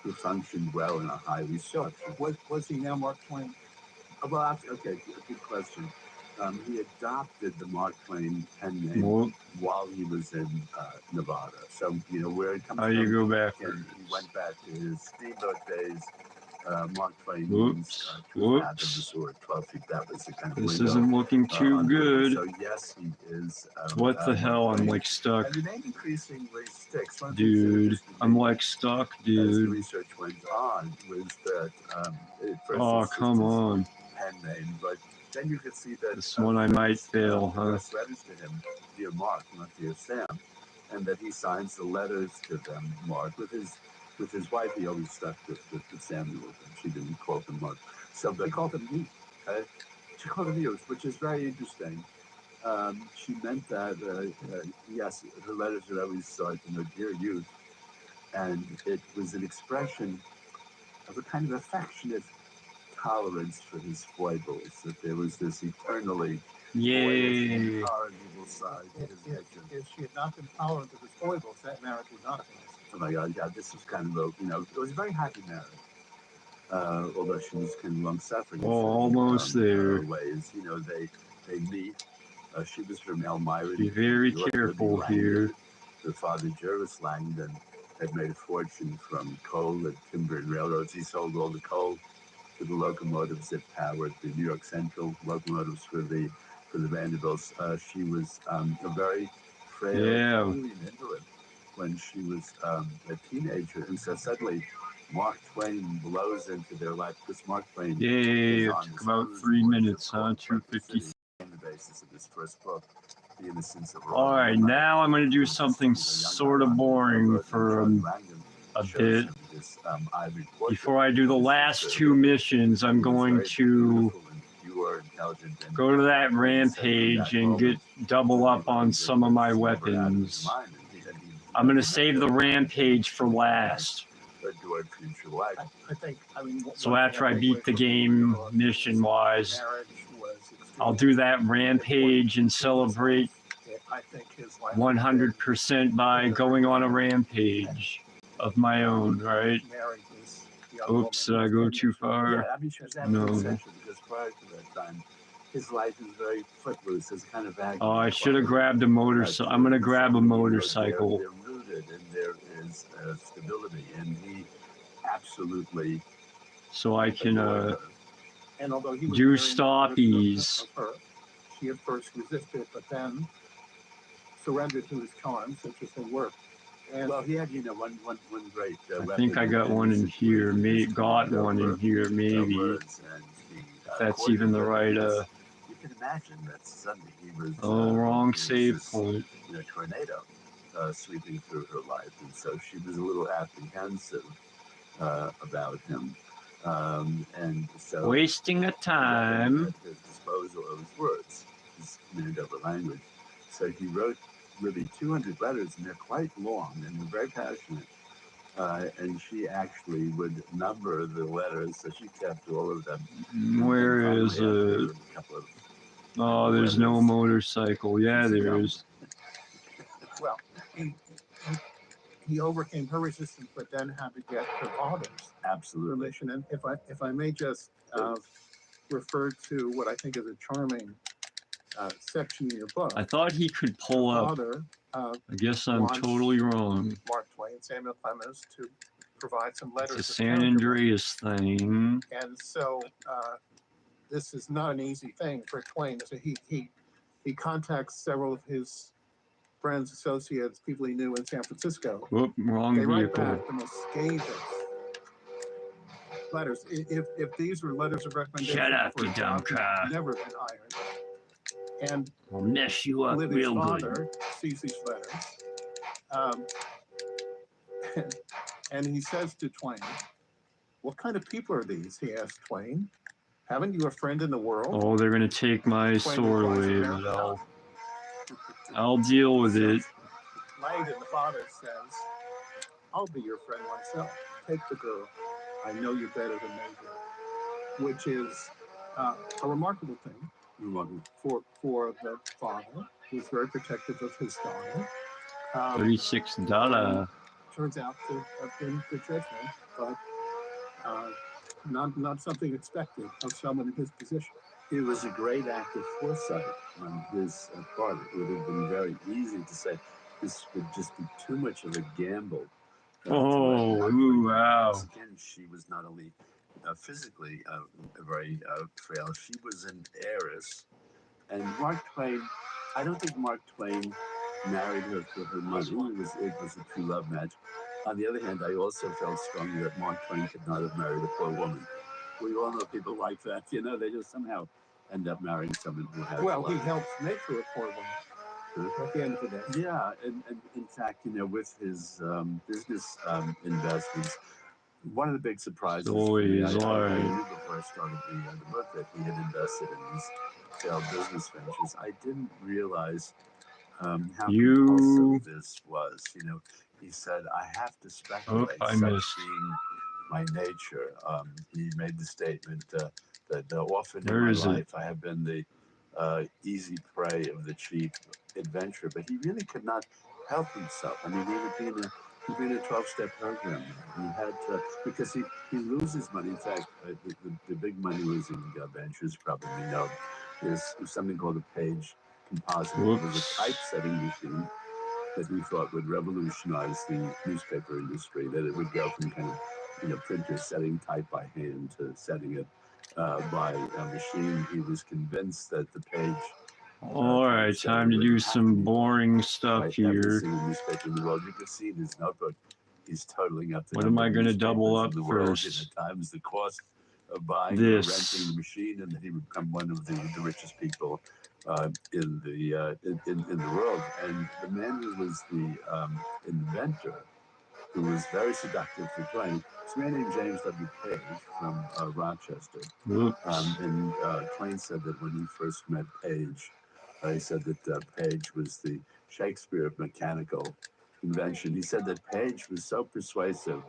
who functioned well in a highly structured. Was he now Mark Twain? Well, okay, good question. He adopted the Mark Twain pen name while he was in Nevada. So, where it comes from. You go back. And he went back to his steamboat days. Mark Twain means 12 feet. That was the kind of this window, isn't looking too good. So, yes, he is. What the hell? I'm like stuck. And the name increasingly sticks. Dude, I'm like stuck, dude. As the research went on, was that come on. Pen name, but then you could see that this one I might fail, huh? Letters to him, dear Mark, not dear Sam, and that he signs the letters to them, Mark, with his wife. He always stuck with Samuel, and she didn't call him Mark. So they called him me. She called him you, which is very interesting. she meant that, yes, her letters would always start, dear youth. And it was an expression of a kind of affectionate tolerance for his foibles, that there was this eternally boyish, incorrigible side to his nature. If she had not been tolerant of his foibles, that marriage would not have been. Oh my God, yeah, this was kind of a, it was a very happy marriage. Although she was kind of long-suffering. Oh, almost there. Ways, they meet. She was from Elmira. Be very careful here. Her father, Jervis Langdon, had made a fortune from coal and timber and railroads. He sold all the coal to the locomotives that powered the New York Central locomotives for the Vanderbilts. She was a very frail, really an invalid when she was a teenager, and so suddenly Mark Twain blows into their life because Mark Twain. It took about 3 minutes, huh? 250. The basis of this first book, The Innocence of All right, now I'm going to do something sort of boring for a bit. Before I do the last 2 missions, I'm going to go to that rampage and get double up on some of my weapons. I'm going to save the rampage for last. So after I beat the game mission-wise, I'll do that rampage and celebrate 100% by going on a rampage of my own, right? Oops, did I go too far? No. Because prior to that time, his life is very footloose. It's kind of Oh, I should have grabbed a motorcycle. I'm going to grab a motorcycle. They're rooted and there is stability, and he absolutely. So I can and although he was do very stoppies. of her, she at first resisted, but then surrendered to his charms, such as they worked. And well, he had, one great. I think I got one in here. Got one in here, maybe. If that's even the right. You can imagine that suddenly he was. Oh, wrong save point. Tornado sweeping through her life, and so she was a little apprehensive about him. And so wasting a time. At his disposal of his words, his Manitoba language. So he wrote really 200 letters, and they're quite long and they're very passionate. And she actually would number the letters, so she kept all of them. Where is it? Oh, there's no motorcycle. Yeah, there is. Well, he overcame her resistance, but then had to get her father's permission. And if I may just refer to what I think is a charming section in your book. I thought he could pull up. I guess I'm totally wrong. Mark Twain, Samuel Clemens, to provide some letters. It's a San Andreas thing. And so this is not an easy thing for Twain. So he contacts several of his friends, associates, people he knew in San Francisco. Whoop, wrong they vehicle. Write back the most scathing letters. If these were letters of recommendation, shut up, you dumb crap. Never been hired. And we'll mess you up Libby's real father good. Sees these letters, and he says to Twain, "What kind of people are these?" He asks Twain. "Haven't you a friend in the world?" Oh, they're gonna take my sword away, but I'll deal with it. Langdon, the father, says, "I'll be your friend myself. Take the girl. I know you're better than they do," which is a remarkable thing for the father, who's very protective of his daughter. $36. Turns out to have been good judgment, but not something expected of someone in his position. It was a great act of foresight on his part. It would have been very easy to say this would just be too much of a gamble. Oh, wow. Again, she was not only physically very frail, she was an heiress. And Mark Twain, I don't think Mark Twain married her for her money. It was a true love match. On the other hand, I also felt strongly that Mark Twain could not have married a poor woman. We all know people like that, they just somehow end up marrying someone who has. Well, he helps make her a poor woman at the end of the day. Yeah, and in fact, with his business investments, one of the big surprises. Always I right. knew before I started the book that he had invested in these failed business ventures, I didn't realize how compulsive this was. He said, I have to speculate, such being my nature. He made the statement that often in my life I have been the easy prey of the cheap adventurer, but he really could not help himself. I mean, he would be in a 12-step program. He had to, because he loses money. In fact, the big money-losing ventures, probably know, is something called a page composite. It was a typesetting machine that he thought would revolutionize the newspaper industry, that it would go from kind of, printer setting type by hand to setting it by a machine. He was convinced that the page. All right, time to do some boring stuff here. Every single newspaper in the world. You can see in his notebook, he's totaling up the What am I going to double up first? Times the cost of buying or renting the machine, and he would become one of the richest people in the world. And the man who was the inventor, who was very seductive for Twain, was a man named James W. Page from Rochester. And Twain said that when he first met Page, he said that Page was the Shakespeare of mechanical invention. He said that Page was so persuasive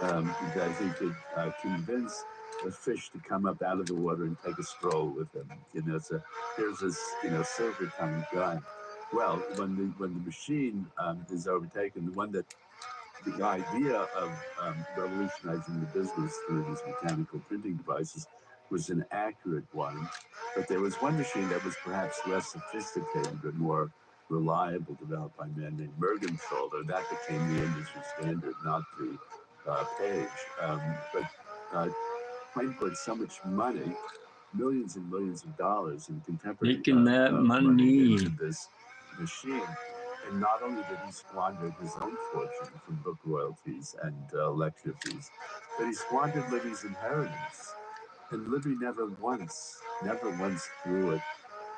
that he could convince a fish to come up out of the water and take a stroll with him. Here's this silver-tongued guy. Well, when the machine is overtaken, the idea of revolutionizing the business through these mechanical printing devices was an accurate one, but there was one machine that was perhaps less sophisticated but more reliable, developed by a man named Mergenthaler. That became the industry standard, not the Page. But Twain put so much money, millions and millions of dollars in contemporary money into this machine. And not only did he squander his own fortune from book royalties and lecture fees, but he squandered Libby's inheritance. And Libby never once threw it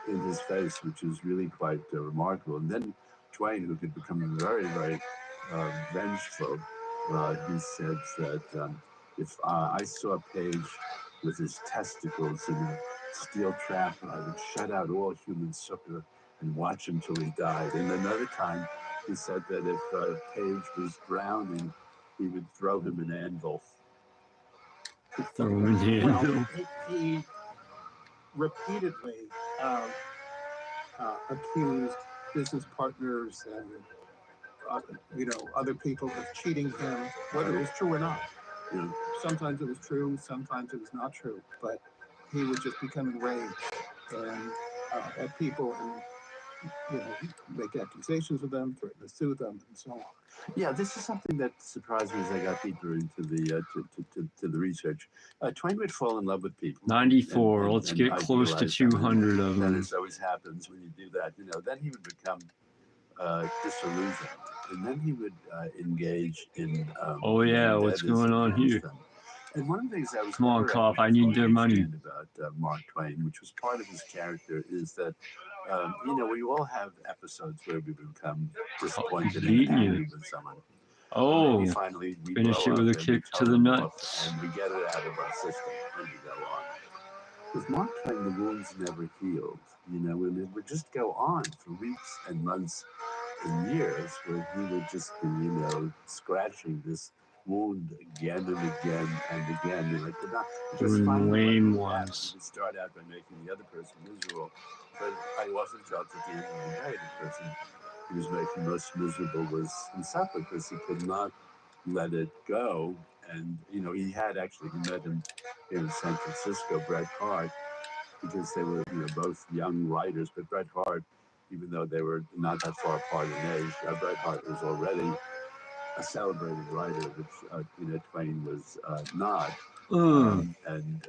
in his face, which is really quite remarkable. And then Twain, who could become very, very vengeful, he said that if I saw Page with his testicles in a steel trap, I would shut out all human succor and watch him till he died. And another time, he said that if Page was drowning, he would throw him an anvil. He repeatedly accused business partners and other people of cheating him, whether it was true or not. Sometimes it was true, sometimes it was not true, but he would just become enraged and at people and make accusations of them, threaten to sue them, and so on. Yeah, this is something that surprised me as I got deeper into the to the research. Twain would fall in love with people. 94. Let's get close to 200 of them. And as always happens when you do that, then he would become disillusioned, and then he would engage in. Oh yeah, what's going on here? And one of the things I was come on, cop! I need their money. About Mark Twain, which was part of his character, is that we all have episodes where we become disappointed and angry with someone. Oh, finally we finish it with a kick to the nuts, and we get it out of our system, and we go on. With Mark Twain, the wounds never healed. And it would just go on for weeks and months and years, where he would just be, scratching this wound again and again and again. And I could not just find lame ones. He would start out by making the other person miserable, but I often felt at the end of the day, the person he was making most miserable was himself, because he could not let it go. And he met him in San Francisco, Bret Harte, because they were both young writers. But Bret Harte, even though they were not that far apart in age, Bret Harte was already a celebrated writer, which Twain was not. And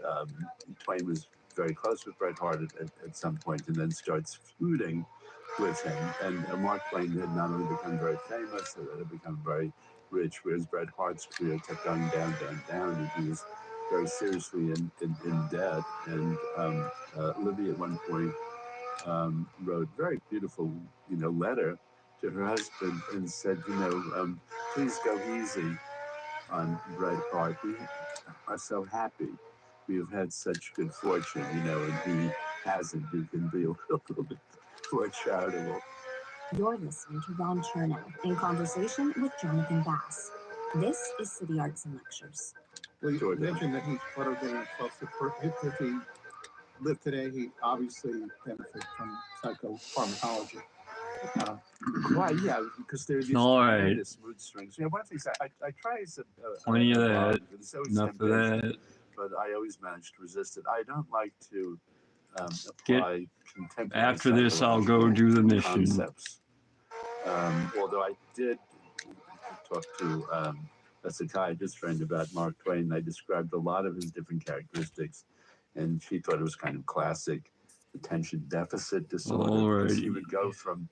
Twain was very close with Bret Harte at some point, and then starts feuding with him. And Mark Twain had not only become very famous, but had become very rich, whereas Bret Harte's career kept going down, and he was very seriously in debt. And Libby at one point wrote a very beautiful, letter to her husband and said, please go easy on Bret Harte. We are so happy. We have had such good fortune, and hasn't, you can be a little bit more charitable. You're listening to Ron Chernow in conversation with Jonathan Bass. This is City Arts and Lectures. Well, you mentioned that he's photogenetic self-support. If he lived today, he obviously benefit from psychopharmacology. Right, yeah, because there's these tremendous mood swings. You know, one of the things I try as Plenty of that. Enough of that. But I always manage to resist it. I don't like to apply contemporary after this, I'll go do the mission. Concepts. Although I did talk to a psychiatrist friend about Mark Twain. I described a lot of his different characteristics, and she thought it was kind of classic attention deficit disorder. Because he would go from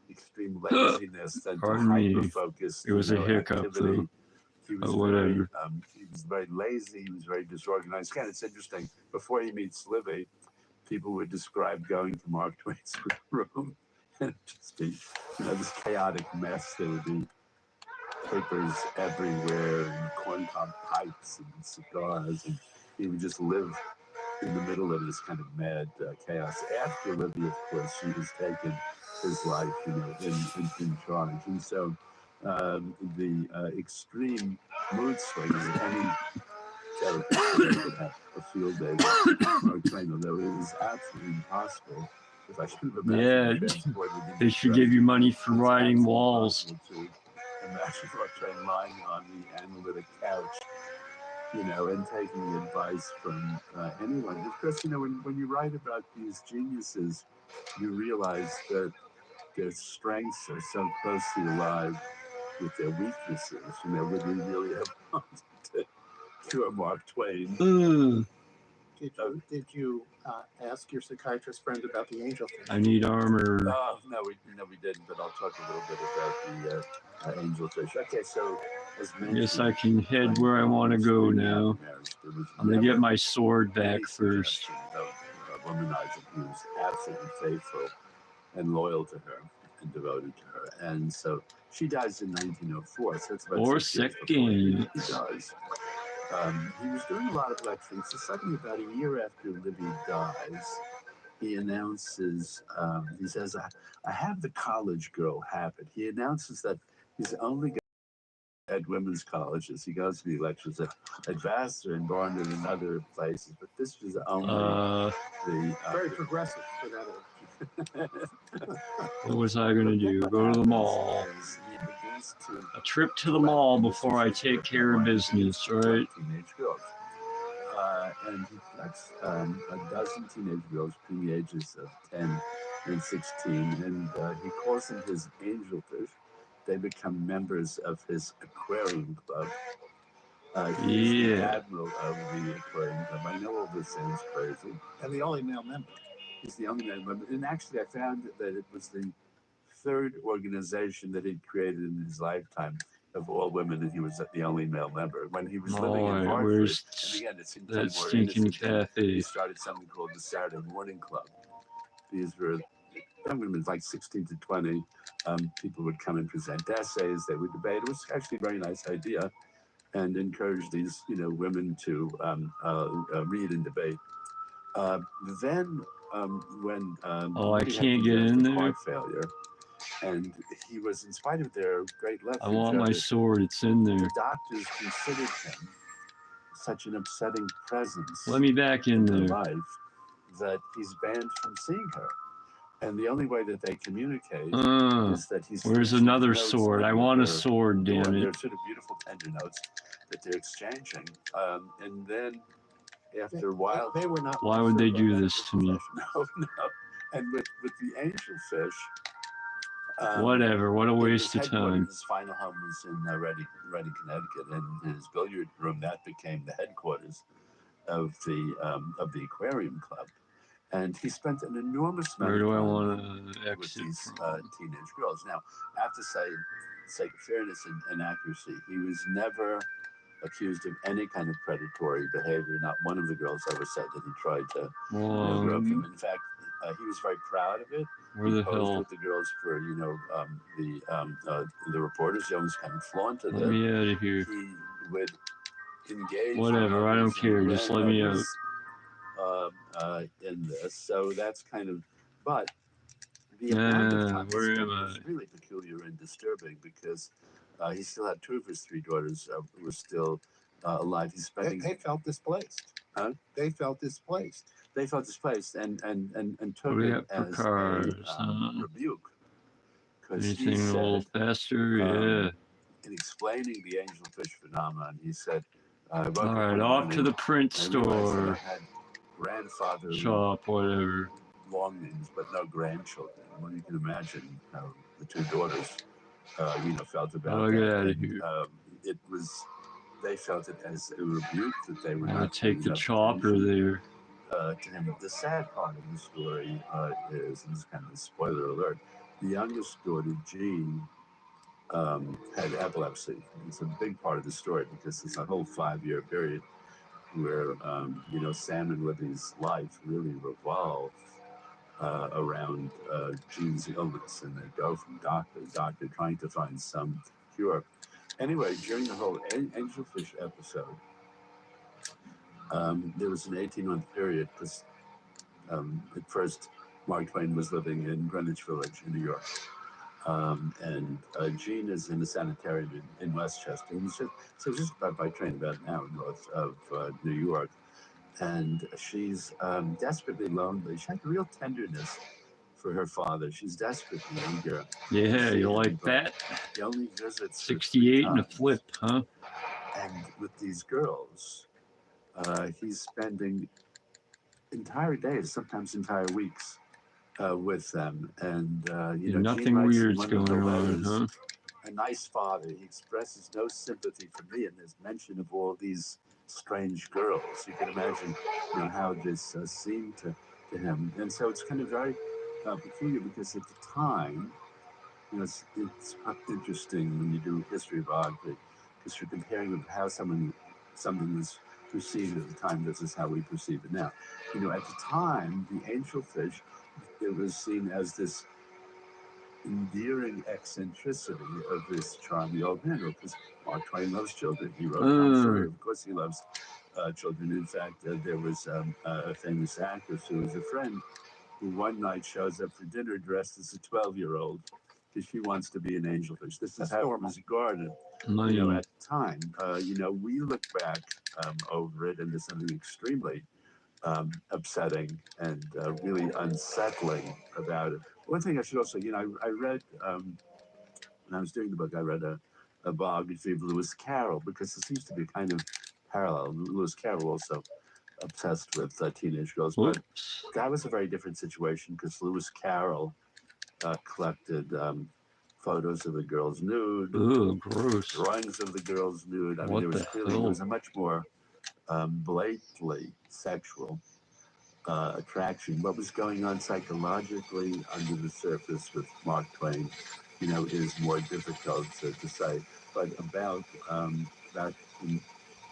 extreme laziness and to hyper-focus. It was a hiccup, though. He was he was very lazy. He was very disorganized. Again, it's interesting. Before he meets Livy, people would describe going to Mark Twain's room and just be, you know, this chaotic mess. There would be papers everywhere and corncob pipes and cigars, and he would just live in the middle of this kind of mad chaos. After Livy, of course, she has taken his life, you know, in charge, and so the extreme mood swings of any therapist would have a field day with Mark Twain, although it is absolutely impossible. If I should have imagined they should give you money for riding walls. To imagine Mark Twain lying on the analytic couch, you know, and taking advice from anyone. Of course, you know, when you write about these geniuses, you realize that their strengths are so closely aligned with their weaknesses. You know, would we really have wanted to cure Mark Twain? Did you ask your psychiatrist friend about the angel thing? I need armor. No, we didn't. But I'll talk a little bit about the angelfish. Okay, so as mentioned, Yes, I can head where I want to go now. I'm gonna get my sword back first. Womanizing, he was absolutely faithful and loyal to her and devoted to her, and so she dies in 1904. So it's about 6 years before he dies. He was doing a lot of lecturing. So suddenly, about a year after Livy dies, he announces, he says, I have the college girl habit. He announces that he's only going at women's colleges. He goes to the lectures at Vassar and Barnard and other places, but this was only the... very progressive for that age. What was I going to do? Go to the mall. A trip to the mall before I take care of business, right? Teenage girls. And he collects a dozen teenage girls between the ages of 10 and 16, and he calls them his angelfish. They become members of his aquarium club. He's the admiral of the aquarium club. I know all this sounds crazy. And the only male member. He's the only male member. And actually, I found that it was the third organization that he'd created in his lifetime of all women, and he was the only male member. When he was living in Hartford, and again, it's in that stinking cafe. He started something called the Saturday Morning Club. These were young women, like 16 to 20. People would come and present essays. They would debate. It was actually a very nice idea, and encouraged these, you know, women to read and debate. Then, when I can't get in there. Heart failure, and he was, in spite of their great love. I want my sword. It's in there. The doctors considered him such an upsetting presence. Let me back in there. Life that he's banned from seeing her. And the only way that they communicate is that he's... Where's another sword? I want a sword, damn it. They're sort of beautiful tender notes that they're exchanging. And then, after a while... They were not... Why would they do this to me? No. And with the angelfish... whatever, what a waste of time. His final home was in Reading, Connecticut, and his billiard room, that became the headquarters of the aquarium club. And he spent an enormous amount of time with these teenage girls. Now, I have to say fairness and accuracy, he was never accused of any kind of predatory behavior. Not one of the girls ever said that he tried to grope them. In fact, he was very proud of it. Where the posed hell? With the girls for, you know, the reporters. He almost kind of flaunted it. Let me out of here. He would engage. Whatever, I don't care. Just let me out. in this. So that's kind of, but the amount of time where spent am I? was really peculiar and disturbing because he still had two of his three daughters who were still alive. He's spending. They felt displaced. Huh? They felt displaced. They felt displaced and took What do we it have for as cars? a rebuke. Because he Anything a said, little faster? Yeah. in explaining the angelfish phenomenon, he said, All right, off to the print store, grandfather shop, whatever. longings, but no grandchildren. Well, you can imagine how the two daughters, felt about Oh, that. get out of And, here. it was, they felt it as a rebuke that they were I'll not take paying the enough chopper attention, there. to him. The sad part of the story is, and this is kind of a spoiler alert, the youngest daughter, Jean, had epilepsy. It's a big part of the story because it's a whole 5-year period where, Sam and Libby's life really revolved around Jean's illness, and they go from doctor to doctor trying to find some cure. Anyway, during the whole angelfish episode, there was an 18-month period because at first Mark Twain was living in Greenwich Village in New York. And Jean is in a sanitarium in Westchester, and just by train about an hour north of New York. And she's desperately lonely. She had a real tenderness for her father. She's desperately eager. Yeah, you like that? He only visits 68 and a flip, huh? And with these girls, he's spending entire days, sometimes entire weeks, with them. And, nothing weird's going on, huh? A nice father. He expresses no sympathy for me in his mention of all these strange girls. You can imagine, how this seemed to him. And so it's kind of very peculiar because at the time, it's interesting when you do history of art because you're comparing with how something was perceived at the time versus how we perceive it now. At the time, the angelfish, it was seen as this endearing eccentricity of this charming old man, because Mark Twain loves children. He wrote Tom Sawyer. Of course, he loves children. In fact, there was a famous actress who was a friend who one night shows up for dinner dressed as a 12-year-old because she wants to be an angelfish. This is how it was regarded, at the time. We look back over it, and there's something extremely upsetting and really unsettling about it. One thing I should also, I read, when I was doing the book, I read a biography of Lewis Carroll because there seems to be a kind of parallel. Lewis Carroll also obsessed with teenage girls, but that was a very different situation because Lewis Carroll collected photos of the girls nude, gross. drawings of the girls nude. I mean, it was a much more blatantly sexual attraction. What was going on psychologically under the surface with Mark Twain, is more difficult to say. But about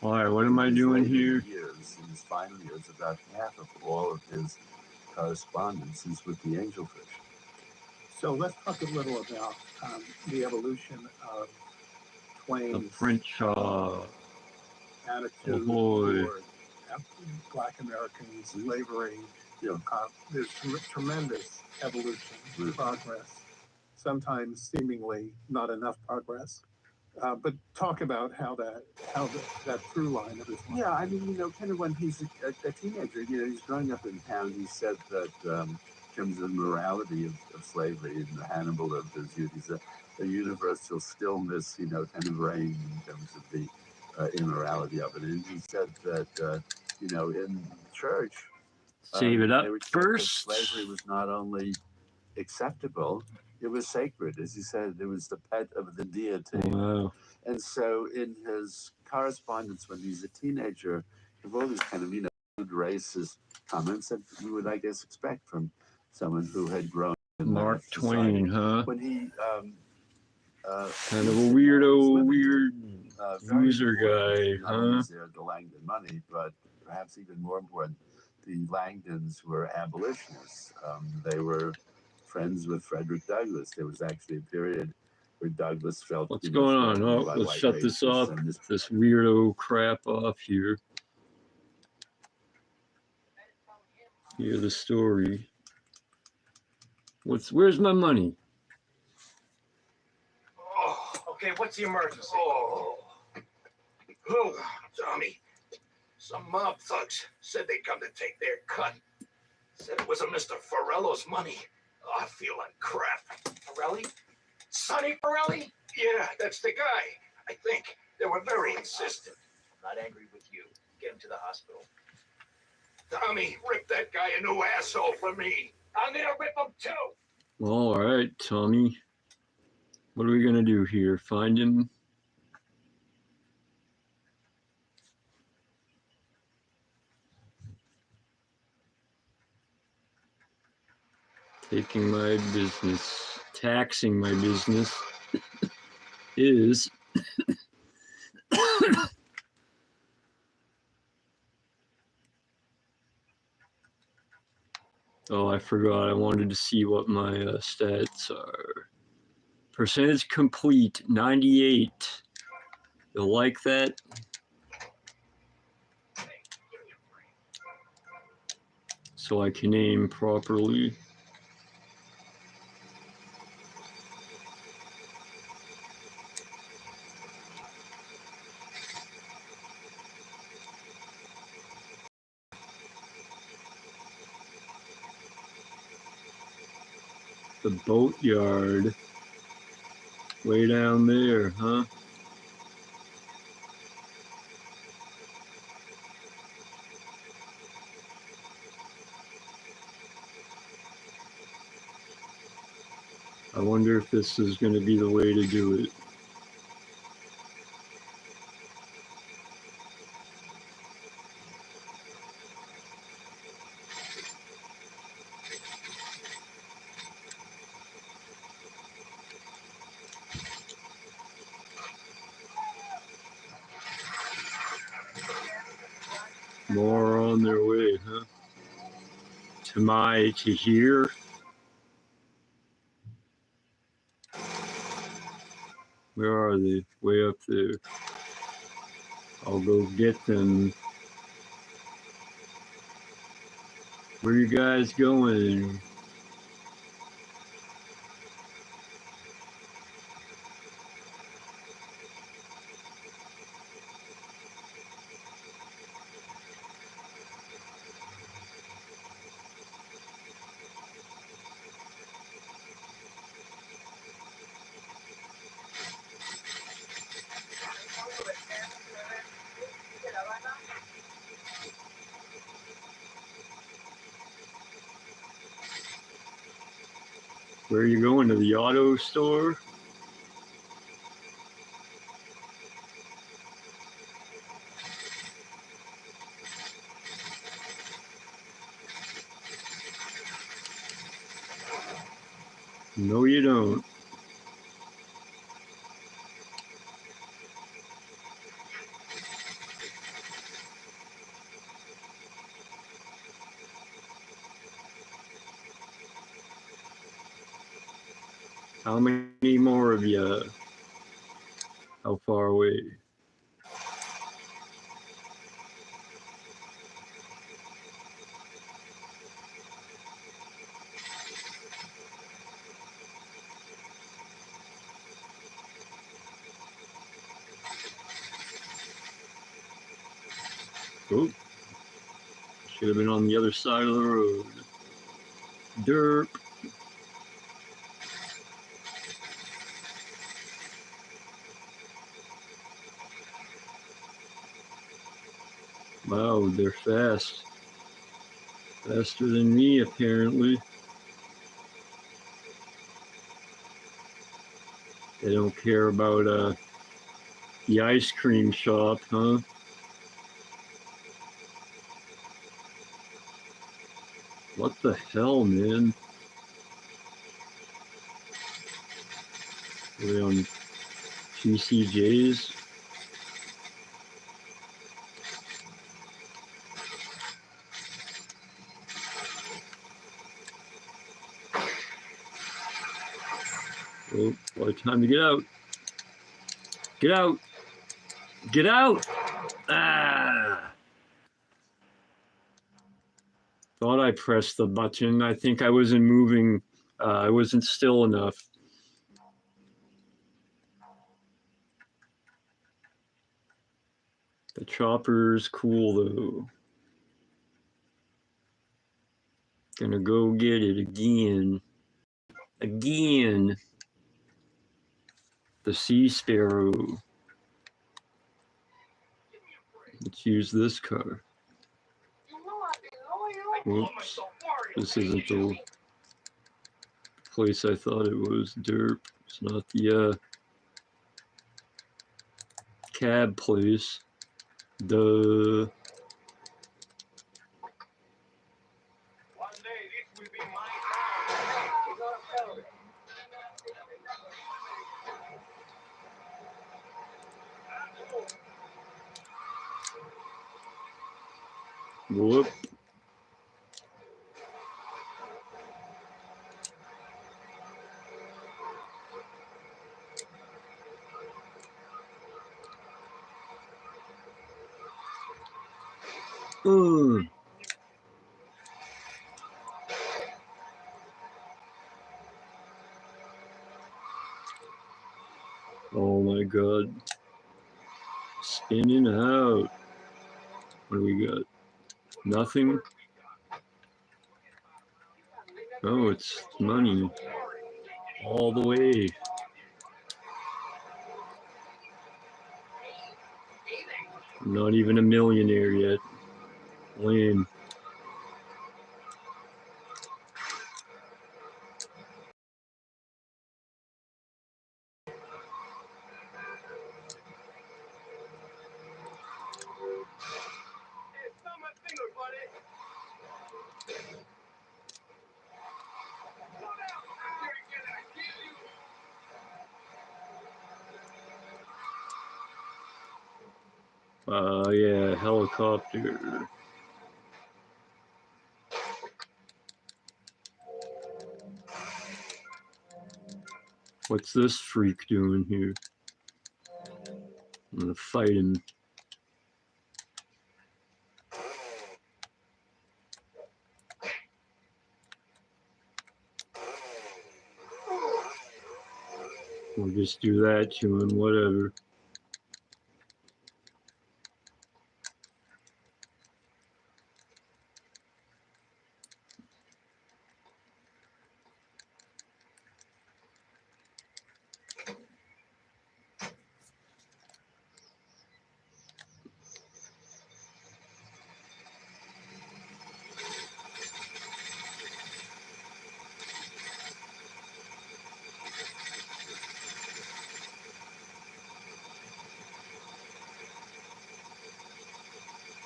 all right, what am I doing here? In his final years, about half of all of his correspondence is with the angelfish. So let's talk a little about the evolution of Twain's the print shop. Attitude toward Black Americans, slavery. There's tremendous evolution, progress, sometimes seemingly not enough progress. But talk about how that through line of his life. Yeah, I mean, kind of when he's a teenager, he's growing up in town. He said that in terms of the morality of slavery and the Hannibal of his youth, he's a universal stillness, kind of reign in terms of the immorality of it. And he said that, in church, save it up first. Slavery was not only acceptable, it was sacred. As he said, it was the pet of the deity. Wow. And so in his correspondence when he's a teenager, there were all these kind of, racist comments that you would, I guess, expect from someone who had grown in Mark Twain, huh? When he kind of a weird loser guy, huh? The Langdon money, but perhaps even more important, the Langdons were abolitionists. They were friends with Frederick Douglass. There was actually a period where Douglass felt... What's going on? Oh, let's shut this off, this weirdo crap off here. Hear the story. Where's my money? Oh, okay, what's the emergency? Oh. Who? Tommy. Some mob thugs said they'd come to take their cut. Said it was a Mr. Forello's money. Oh, I feel like crap. Forelli? Sonny Forelli? Yeah, that's the guy. I think. They were very insistent. I'm not angry with you. Get him to the hospital. Tommy, rip that guy a new asshole for me. I'm gonna rip him too. All right, Tommy. What are we gonna do here? Find him? Taking my business, taxing my business is oh, I forgot. I wanted to see what my stats are. Percentage complete, 98. You'll like that? So I can aim properly. The boatyard. Way down there, huh? I wonder if this is going to be the way to do it. More on their way, huh? To here. Where are they? Way up there. I'll go get them. Where are you guys going? Where are you going? To the auto store? No, you don't. How many more of you? How far away? Oh, should have been on the other side of the road. Derp. Wow, they're fast. Faster than me, apparently. They don't care about the ice cream shop, huh? What the hell, man? Are they on TCJs? Oh, well, time to get out. Get out! Get out! Ah! Thought I pressed the button. I think I wasn't moving. I wasn't still enough. The chopper's cool though. Gonna go get it again. Again. The Sea Sparrow. Let's use this car. Whoops. This isn't the place I thought it was. Derp. It's not the cab place. Duh. Whoop. Oh my god. Spinning out. What do we got? Nothing? Oh, it's money. All the way. I'm not even a millionaire yet. Lame. Yeah, helicopter. What's this freak doing here? I'm gonna fight him. We'll just do that to him, whatever.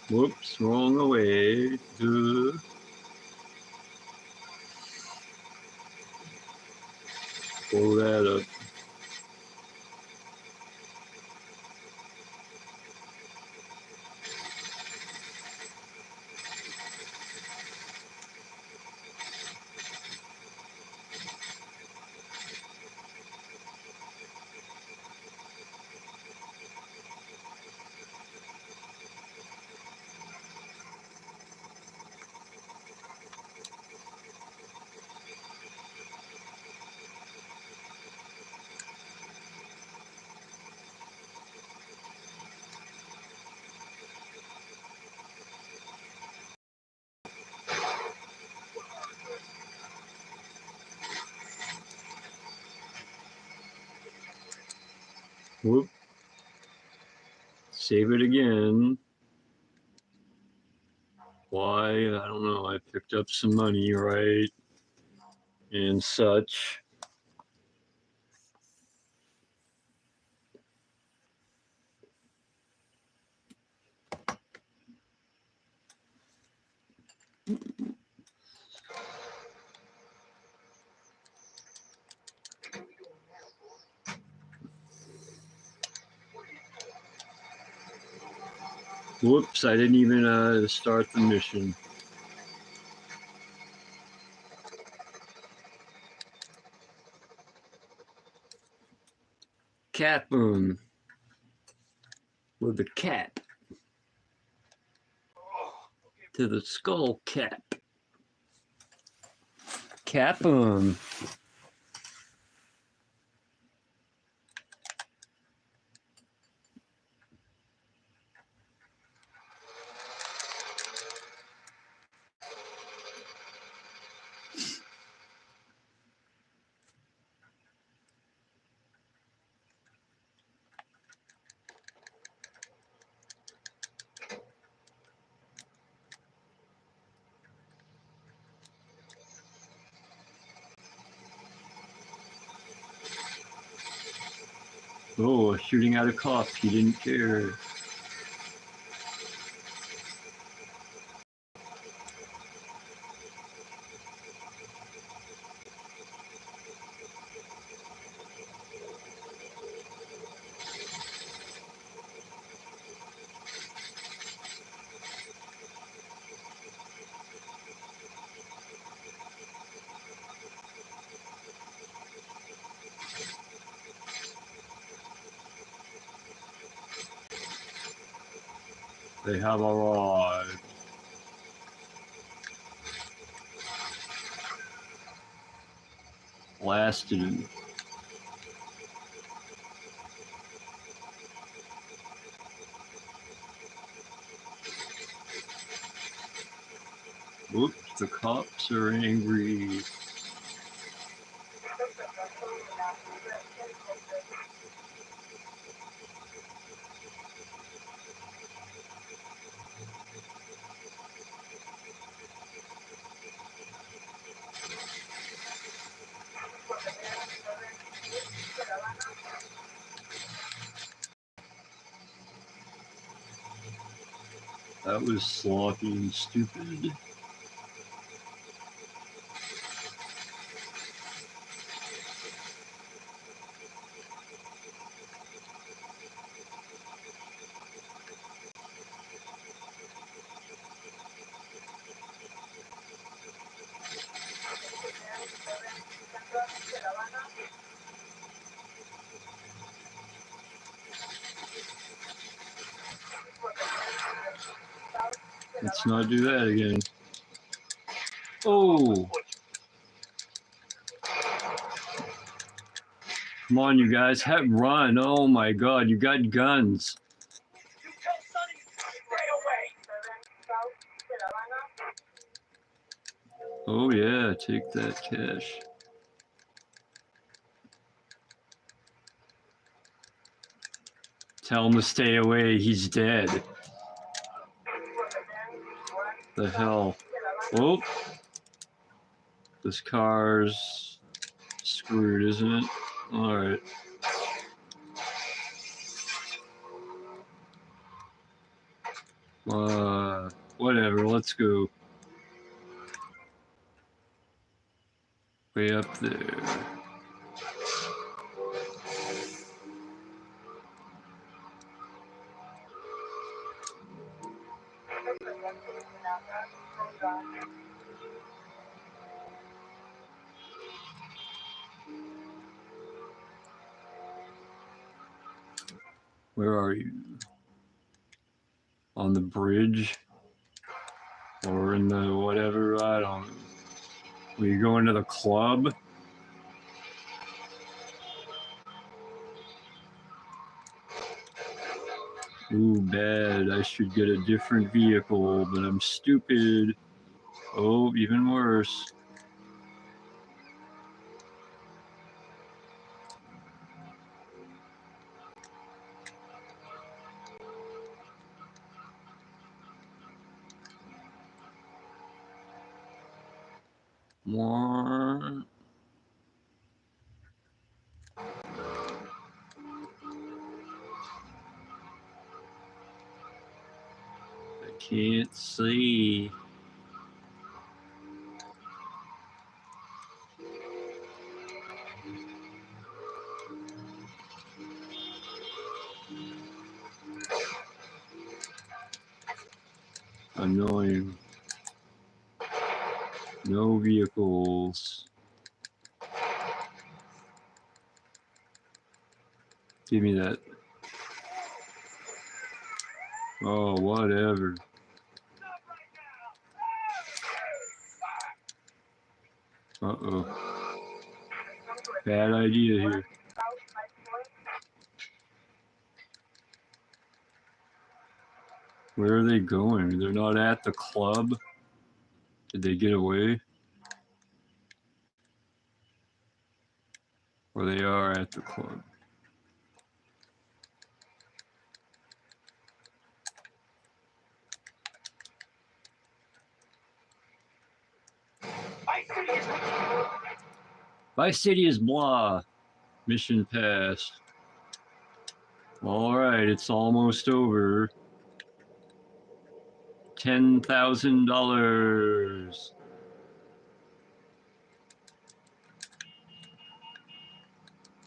Whoops, wrong way. Pull that up. Whoop. Save it again. Why? I don't know. I picked up some money, right? And such. Whoops, I didn't even start the mission. Cap boom. With the cap. To the skull cap. Cap 'em. Oh, shooting out a cup. He didn't care. They have arrived. Blasted him. Oops, the cops are angry. That was sloppy and stupid. Let's not do that again. Oh! Come on, you guys, run. Oh my god, you got guns. You tell Sonny to stay away. Oh yeah, take that cash. Tell him to stay away, he's dead. The hell? Oh! This car's screwed, isn't it? Alright. Whatever, let's go. Way up there. Where are you? On the bridge? Or in the whatever, I don't know. Were you going to the club? Ooh, bad. I should get a different vehicle, but I'm stupid. Oh, even worse. More. I can't see. Annoying. No vehicles. Give me that. Oh, whatever. Uh-oh. Bad idea here. Where are they going? They're not at the club? Did they get away? Or they are at the club? Vice City is blah. Mission passed. All right, it's almost over. $10,000.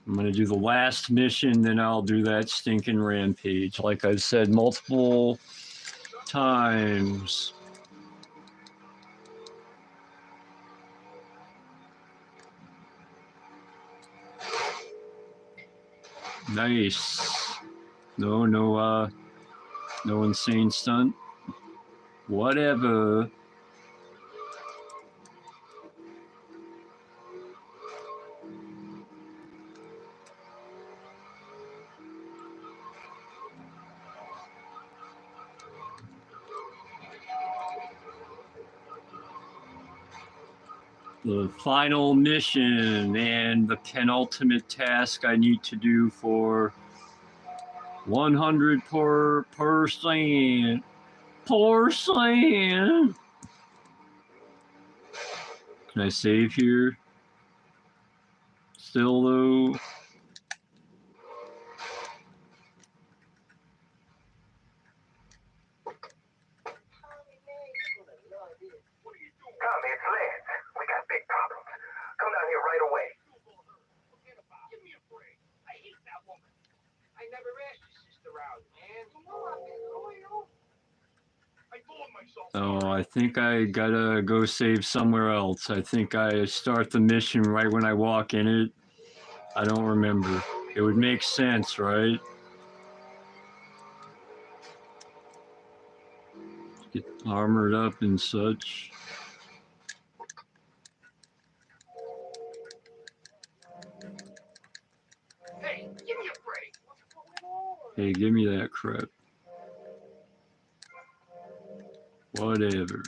I'm gonna do the last mission, then I'll do that stinking rampage, like I've said multiple times. Nice. No insane stunt. Whatever. The final mission and the penultimate task I need to do for 100%. Can I save here? Still though. Tommy, it's Lance. We got big problems. Come down here right away. Give me a break. I hate that woman. I never asked your sister out, man. I told myself. Oh, I think I gotta go save somewhere else. I think I start the mission right when I walk in it. I don't remember. It would make sense, right? Get armored up and such. Hey, give me a break. Hey, give me that crap. Whatever.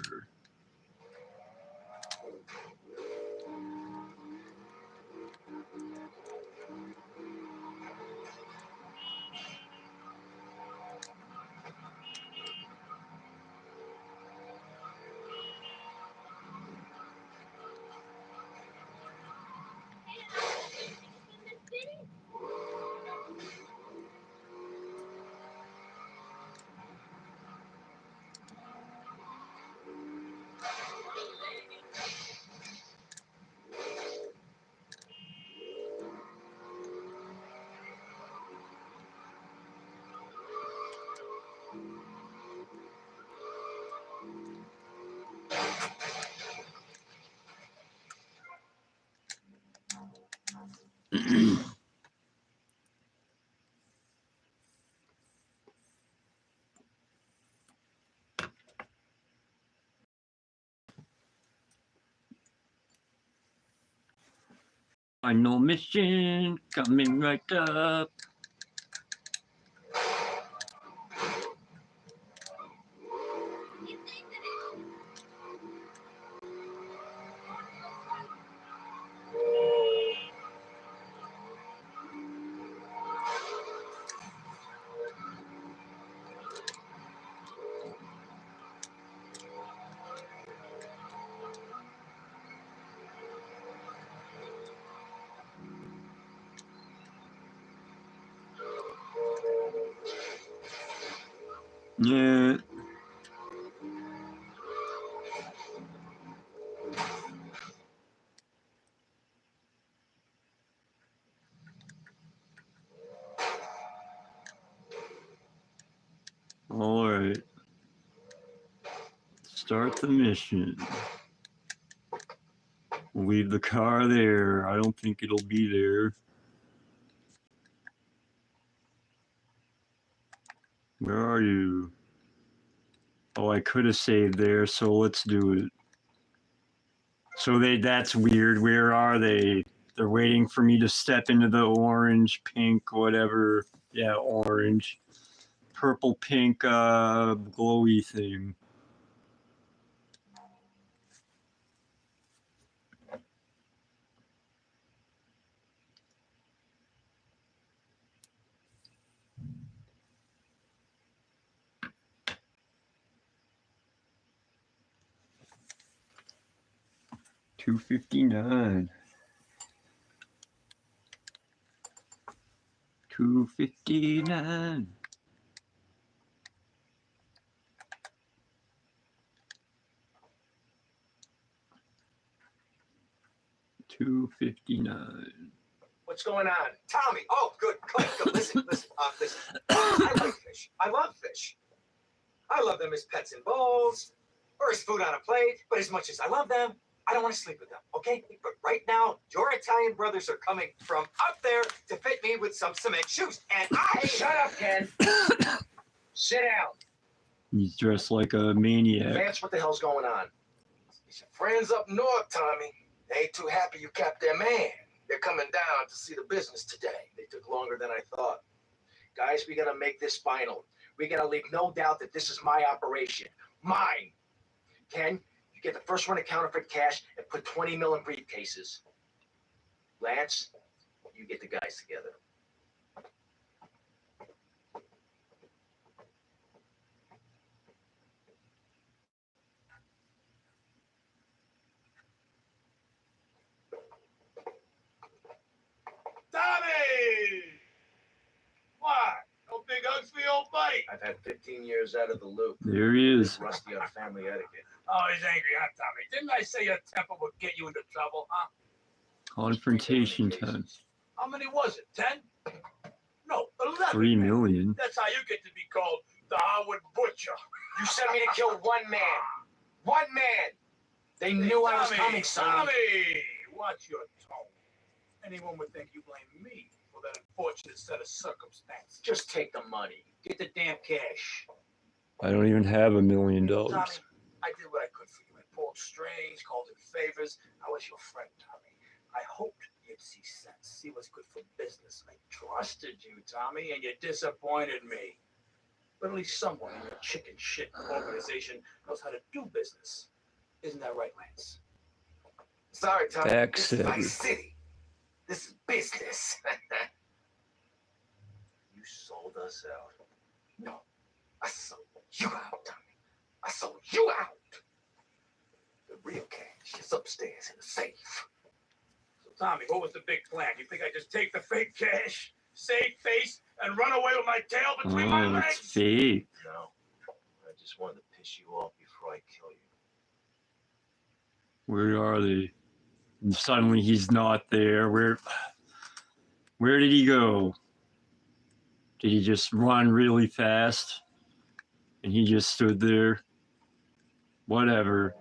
Final mission coming right up. Yeah. All right. Start the mission. We'll leave the car there. I don't think it'll be there. Where are you? Oh, I could have saved there, so let's do it. So that's weird. Where are they? They're waiting for me to step into the orange, pink, whatever. Yeah, orange. Purple, pink, glowy thing. $2.59. $2.59. $2.59. What's going on? Tommy. Oh, good. Listen. I like fish. I love fish. I love them as pets in bowls or as food on a plate. But as much as I love them, I don't want to sleep with them, okay? But right now, your Italian brothers are coming from up there to fit me with some cement shoes. And I... Shut up, Ken. Sit down. He's dressed like a maniac. Vance, what the hell's going on? It's your friends up north, Tommy. They ain't too happy you capped their man. They're coming down to see the business today. They took longer than I thought. Guys, we gotta make this final. We gotta leave no doubt that this is my operation. Mine. Ken, you get the first run of counterfeit cash and put 20 mil in briefcases. Lance, you get the guys together. Tommy! What? No big hugs for your old buddy? I've had 15 years out of the loop. There he is. Rusty on family etiquette. Oh, he's angry, huh, Tommy? Didn't I say your temper would get you into trouble, huh? Confrontation time. How many was it? 10? No, 11. 3 million. That's how you get to be called the Howard Butcher. You sent me to kill one man. One man. They knew I was coming, son. Tommy, watch your tone. Anyone would think you blame me for that unfortunate set of circumstances. Just take the money. Get the damn cash. I don't even have $1 million. Tommy, I did what I could for you. I pulled strings, called in favors. I was your friend, Tommy. I hoped you'd see sense, see what's good for business. I trusted you, Tommy, and you disappointed me. But at least someone in your chicken shit organization knows how to do business. Isn't that right, Lance? Sorry, Tommy. This is my city. This is business. You sold us out. No, I sold you out, Tommy. I sold you out. The real cash is upstairs in the safe. So, Tommy, what was the big plan? You think I just take the fake cash, save face, and run away with my tail between my Oh, legs? it's fake. No, I just wanted to piss you off before I kill you. Where are they? And suddenly he's not there. Where did he go? Did he just run really fast? And he just stood there? Whatever.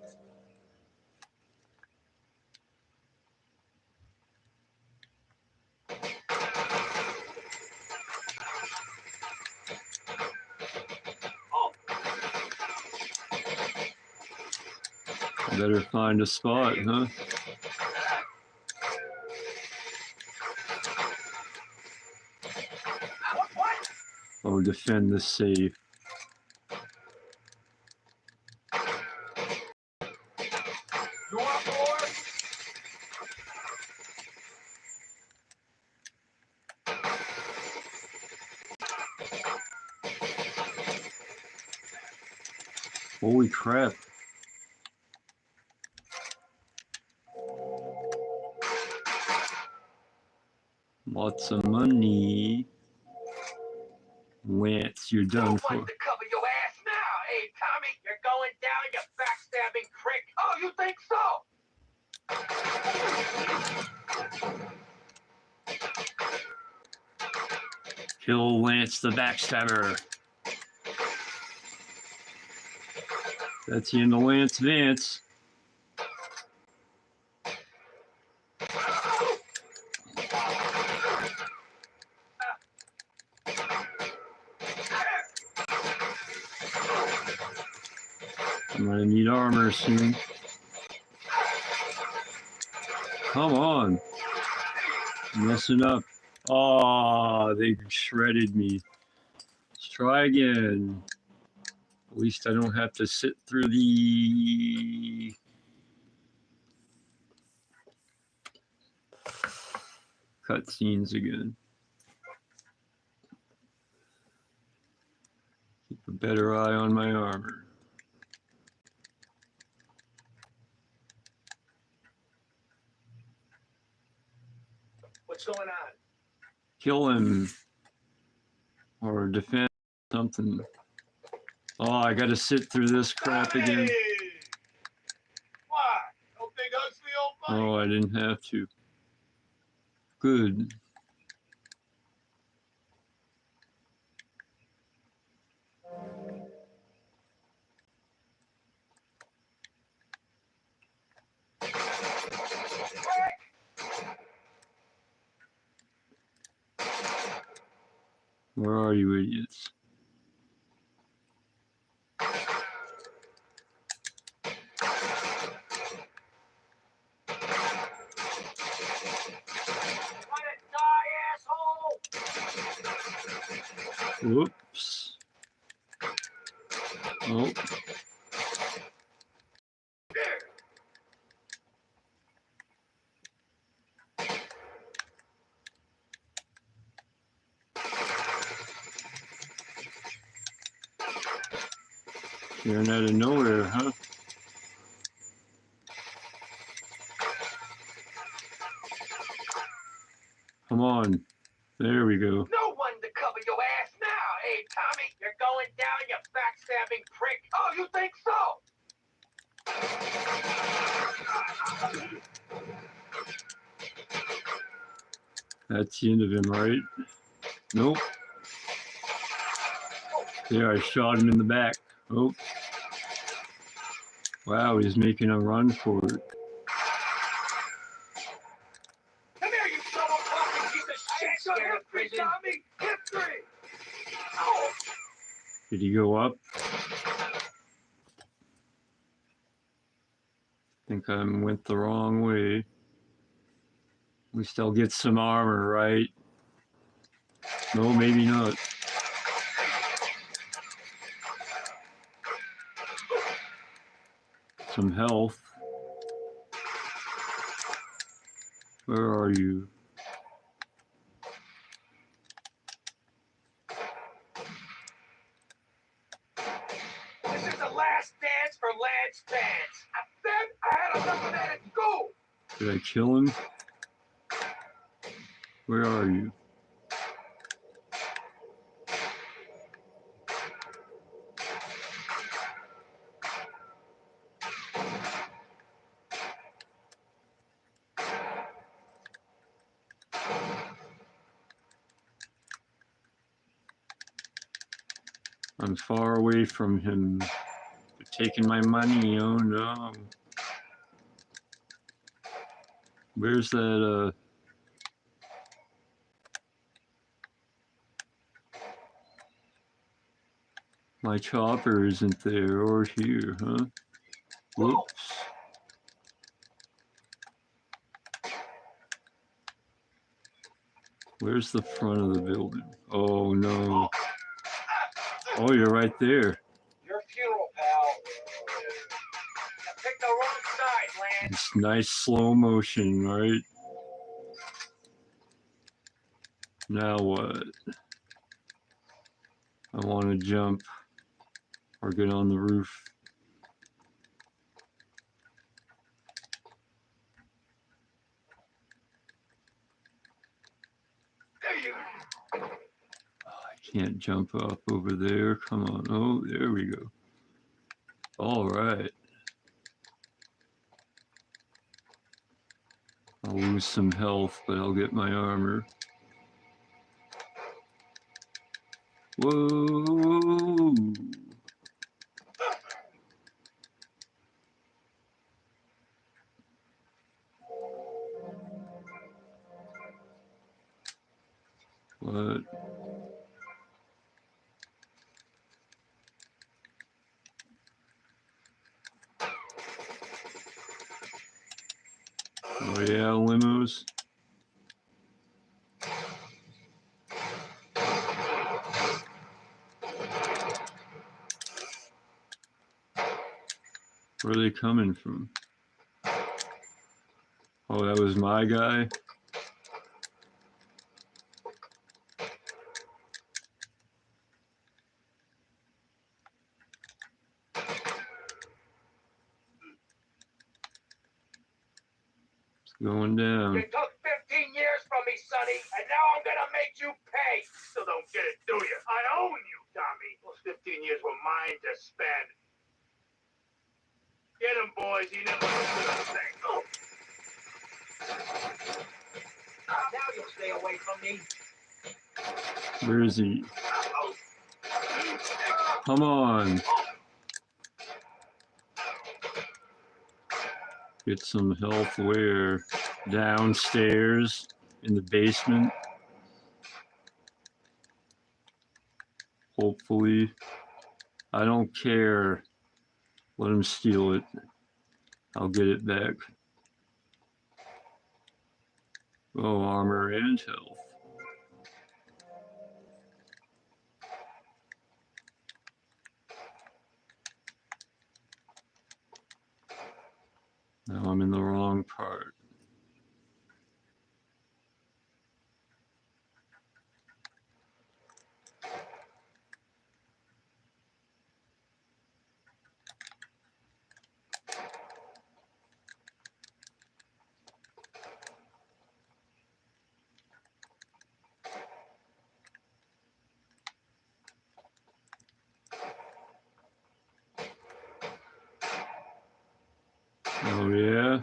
Better find a spot, huh? Oh, defend the safe. You want more? Holy crap. Lots of money. Lance, you're done for. To cover your ass now, hey, Tommy. You're going down, you backstabbing prick. Oh, you think so? Kill Lance the backstabber. That's the end of Lance Vance. I'm gonna need armor soon. Come on. Messing up. Oh, they shredded me. Let's try again. At least I don't have to sit through the cutscenes again. Keep a better eye on my armor. What's going on? Kill him. Or defend something. Oh, I gotta sit through this crap again. Hey! Why? No big hugs for the old buddy? Oh, I didn't have to. Good. Where are you idiots? Let it die, asshole! Whoops. Oh. You're out of nowhere, huh? Come on. There we go. No one to cover your ass now, hey, Tommy. You're going down, you backstabbing prick. Oh, you think so? That's the end of him, right? Nope. There, I shot him in the back. Oh. Wow, he's making a run for it. Come here, you double-fucking piece of shit. Scared of prison, Tommy. History. Oh. Did he go up? I think I went the wrong way. We still get some armor, right? No, maybe not. Some health. Where are you? This is the last dance for Lance fans. I said I had enough of that at school. Did I kill him? Where are you? I'm far away from him. They're taking my money, oh no. Where's that, my chopper isn't there or here, huh? Whoops. Where's the front of the building? Oh no. Oh, you're right there. Your funeral, pal. You picked the wrong side, Lance. It's nice slow motion, right? Now what? I want to jump or get on the roof. There you go. I can't jump up over there. Come on. Oh, there we go. All right. I'll lose some health, but I'll get my armor. Whoa! What? Oh yeah, limos. Where are they coming from? Oh, that was my guy. It's going down. You took 15 years from me, Sonny, and now I'm gonna make you pay. Still don't get it, do you? I own you, Tommy. Those 15 years were mine to spend. Get him, boys. He never did a thing. Oh. Now you'll stay away from me. Where is he? Come on. Get some health where? Downstairs in the basement. Hopefully. I don't care. Let him steal it. I'll get it back. Oh, armor and health. Now I'm in the wrong part. Oh yeah.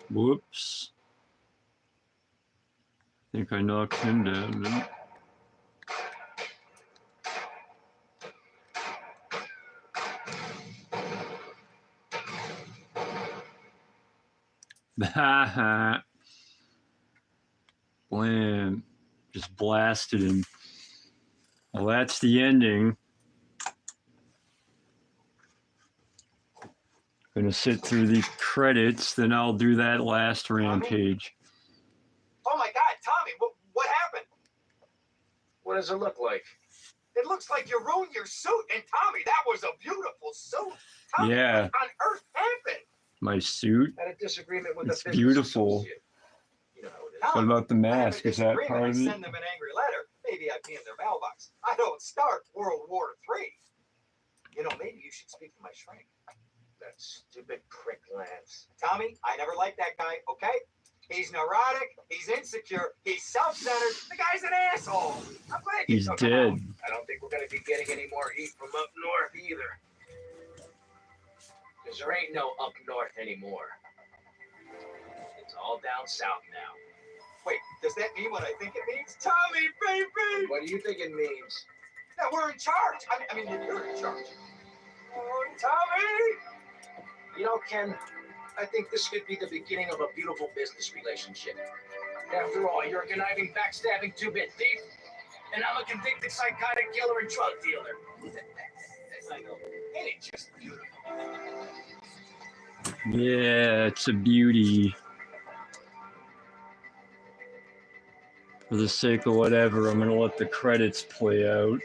Whoops. I think I knocked him down. No? Blam. Just blasted him. Well, that's the ending. Gonna sit through the credits, then I'll do that last rampage. Oh my God, Tommy, what happened? What does it look like? It looks like you ruined your suit. And Tommy, that was a beautiful suit. Tommy, Yeah. what on earth happened? My suit? Had a disagreement with It's the business beautiful. associate. You know how it is. What about the I have a mask? Is that disagreement. part I of it? send them an angry letter. Maybe I'd be in their mailbox. I don't start World War III. You know, maybe you should speak to my shrink. That stupid prick Lance. Tommy, I never liked that guy, okay? He's neurotic, he's insecure, he's self-centered. The guy's an asshole. I'm glad you He's took him out. dead. I don't think we're going to be getting any more heat from up north either. Because there ain't no up north anymore. It's all down south now. Wait, does that mean what I think it means? Tommy, baby! What do you think it means? That we're in charge. I mean, you're in charge. Oh, Tommy! You know, Ken, I think this could be the beginning of a beautiful business relationship. After all, you're a conniving, backstabbing two-bit thief, and I'm a convicted psychotic killer and drug dealer. I know. Ain't it just beautiful? Yeah, it's a beauty. For the sake of whatever, I'm gonna let the credits play out.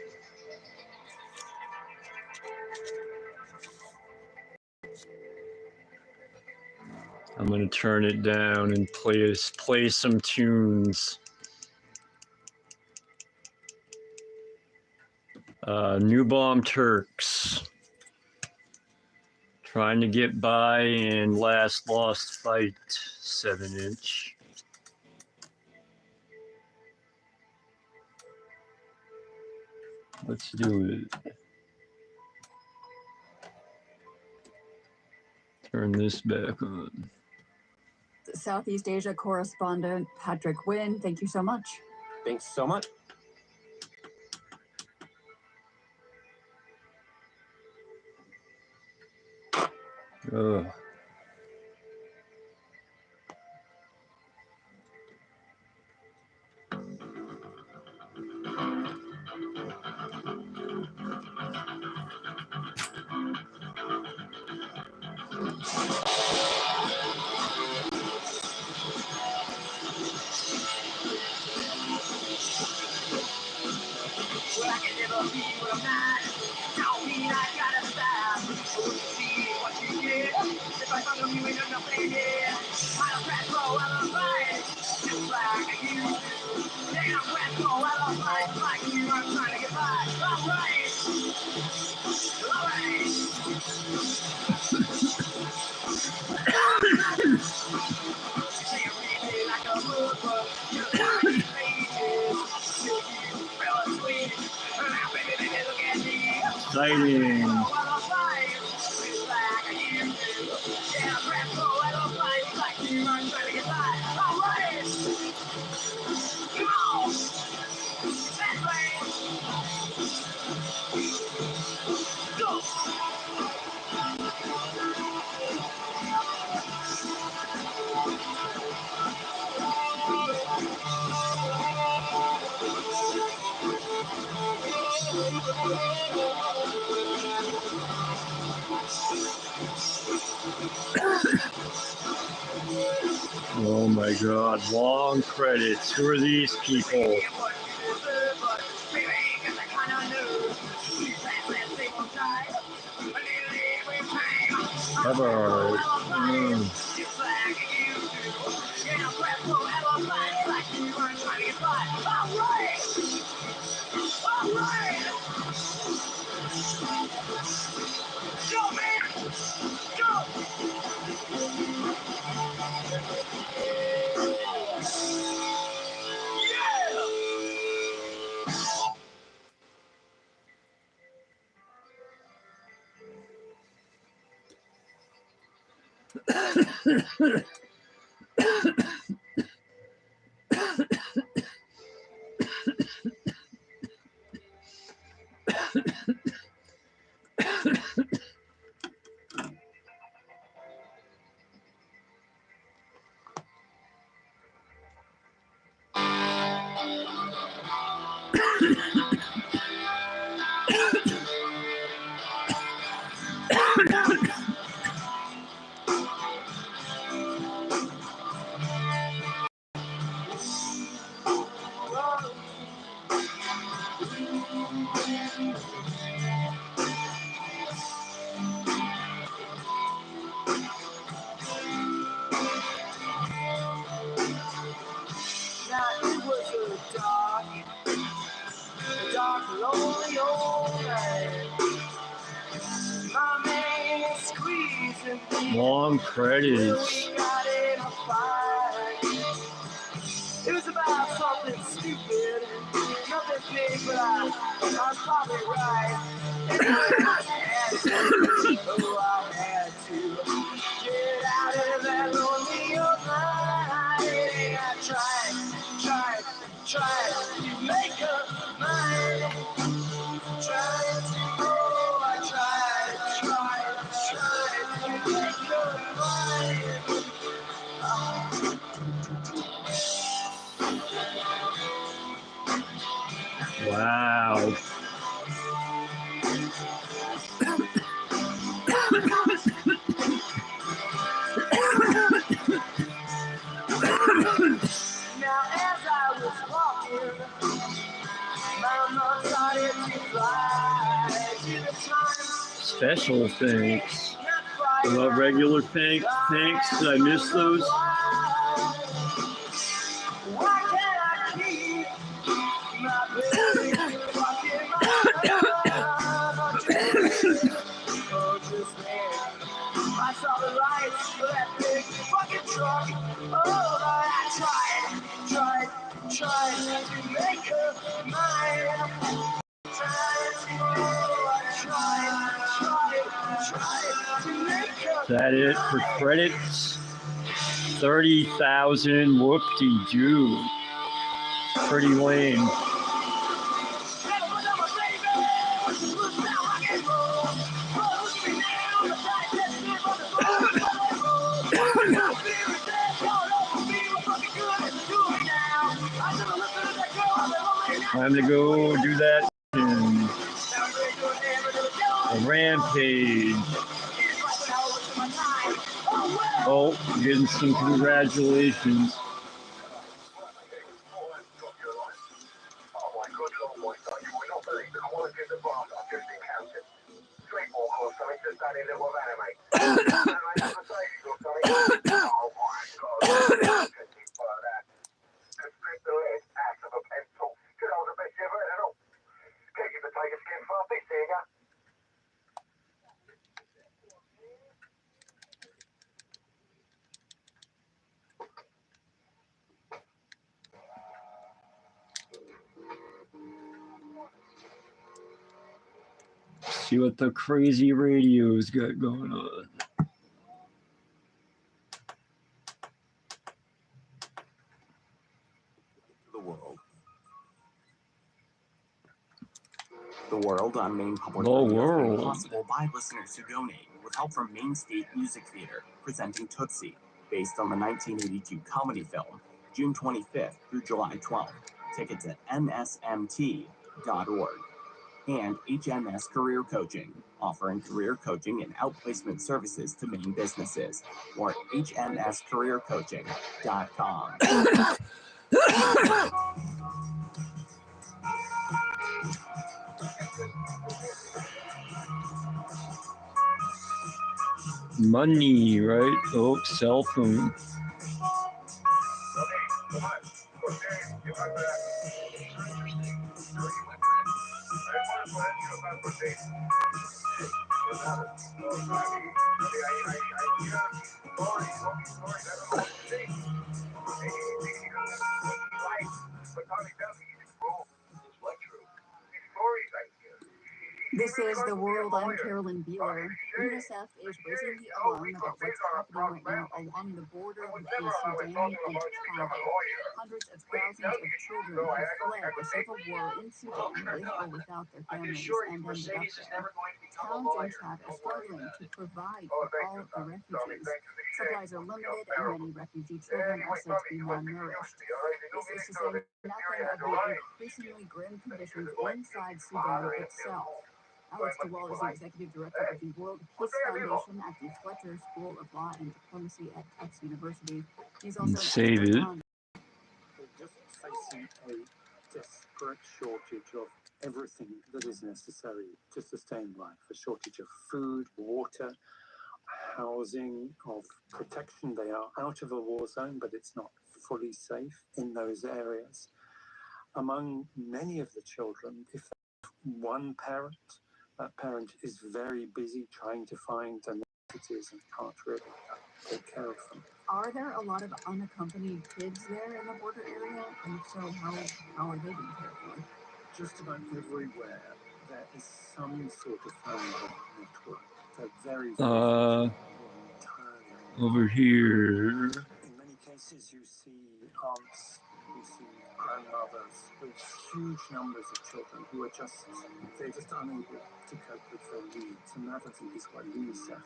I'm gonna turn it down and play some tunes. New Bomb Turks. Trying to get by in Last Lost Fight 7-inch. Let's do it. Turn this back on. Southeast Asia correspondent Patrick Wynn, thank you so much. Thanks so much. Ugh. Well, I can never be what I'm not. Don't mean I gotta stop. But when you see what you get, if I found you ain't nothing here. I'll crash low, I'll fight. Just like I used to. Then I'll crash low, I'll fight. Like you, I'm trying to get by. Alright. Alright. Say you read me like a book, but you're not in pages. Till you fell asleep. Now, baby, look at me. Exciting. Oh my God, long credits. Who are these people? Cover. Go, man! Go! Now it was a dark, lonely old night. My man was squeezing me. Long credits. We got in a fight. It was about something stupid, nothing big, but I was probably right. And I had to get out of that lonely old night. And I tried to make up mine. Tried to make up mine. Wow. Now as I was walking, my mom started to fly to the time. Special thanks. Well, regular thanks. Did I miss those? Why can't I keep my baby walking I saw the lights of that big fucking truck. Oh, but I tried to make her mine. Is that it for credits? 30,000 whoop-de-doo. Pretty lame. Time to go do that. A rampage. Oh, getting some congratulations. See what the crazy radio's got going on. The World on Maine Public The Radio is made World. possible by listeners who donate, with help from Maine State Music Theater, presenting Tootsie, based on the 1982 comedy film, June 25th through July 12th. Tickets at nsmt.org. And HMS Career Coaching, offering career coaching and outplacement services to Maine businesses. Or at hmscareercoaching.com. Money, right? Oh, cell phone. This is The World. I'm Carolyn Beeler. UNICEF is raising the alarm about what's happening right now along the border between Sudan and Chad. Hundreds of thousands of children have fled the civil war in Sudan with or without their families and ended up there. Towns in Chad are struggling to provide for all of the refugees. Supplies are limited and many refugee children are said to be malnourished. This is to say nothing of the increasingly grim conditions inside Sudan itself. Alex DeWall is the executive director of the World Peace Foundation at the Fletcher School of Law and Diplomacy at Tufts University. He's also Save it. We're just facing a desperate shortage of everything that is necessary to sustain life. A shortage of food, water, housing, of protection. They are out of a war zone, but it's not fully safe in those areas. Among many of the children, if one parent, that parent is very busy trying to find the necessities and can't really take care of them. Are there a lot of unaccompanied kids there in the border area? And if so, how are they being cared for? Just about everywhere there is some sort of family network. They're very Over here. In many cases, you see aunts, you see grandmothers with huge numbers of children who are just unable to cope with their needs. And that, I think, is why UNICEF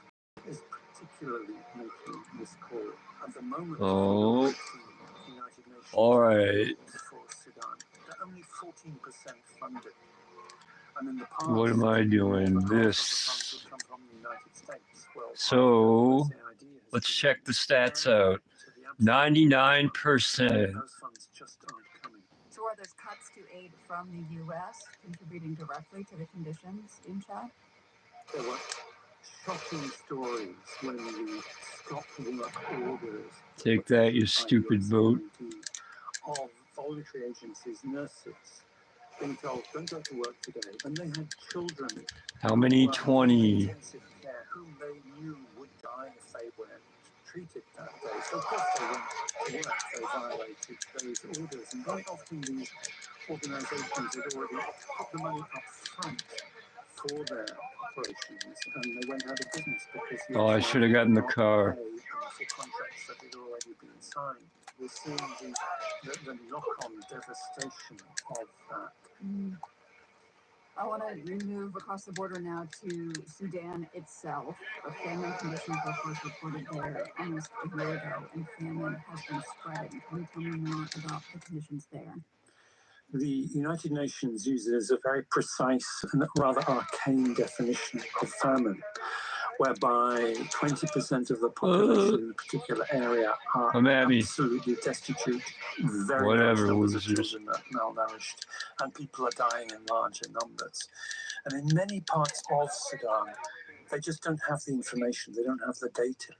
is particularly making this call. At the moment, Oh. the United Nations All right. for Sudan, they're only 14% funded. And in the past, What am I doing? This. So let's check the stats out. 99%. Those funds just aren't coming. So are those cuts to aid from the U.S. contributing directly to the conditions in Chad? There were shocking stories when the stop work orders. Take that, you stupid boat. Of voluntary agencies, nurses, being told, don't go to work today. And they had children. How many? 20. Intensive care, whom they knew would die if they weren't treated that day. So of course they went to work, they violated those orders. And very often these organizations had already put the money up front for their operations, and they went out of business because Oh, I should have gotten the car. for contracts that had already been signed. We're seeing the knock-on devastation of that. I want to move across the border now to Sudan itself. Famine conditions were first reported there almost a year ago, and famine has been spreading. Can you tell me more about the conditions there? The United Nations uses a very precise and rather arcane definition of famine, whereby 20% of the population in a particular area are absolutely destitute, very large numbers of children are malnourished, and people are dying in larger numbers. And in many parts of Sudan, they just don't have the information, they don't have the data.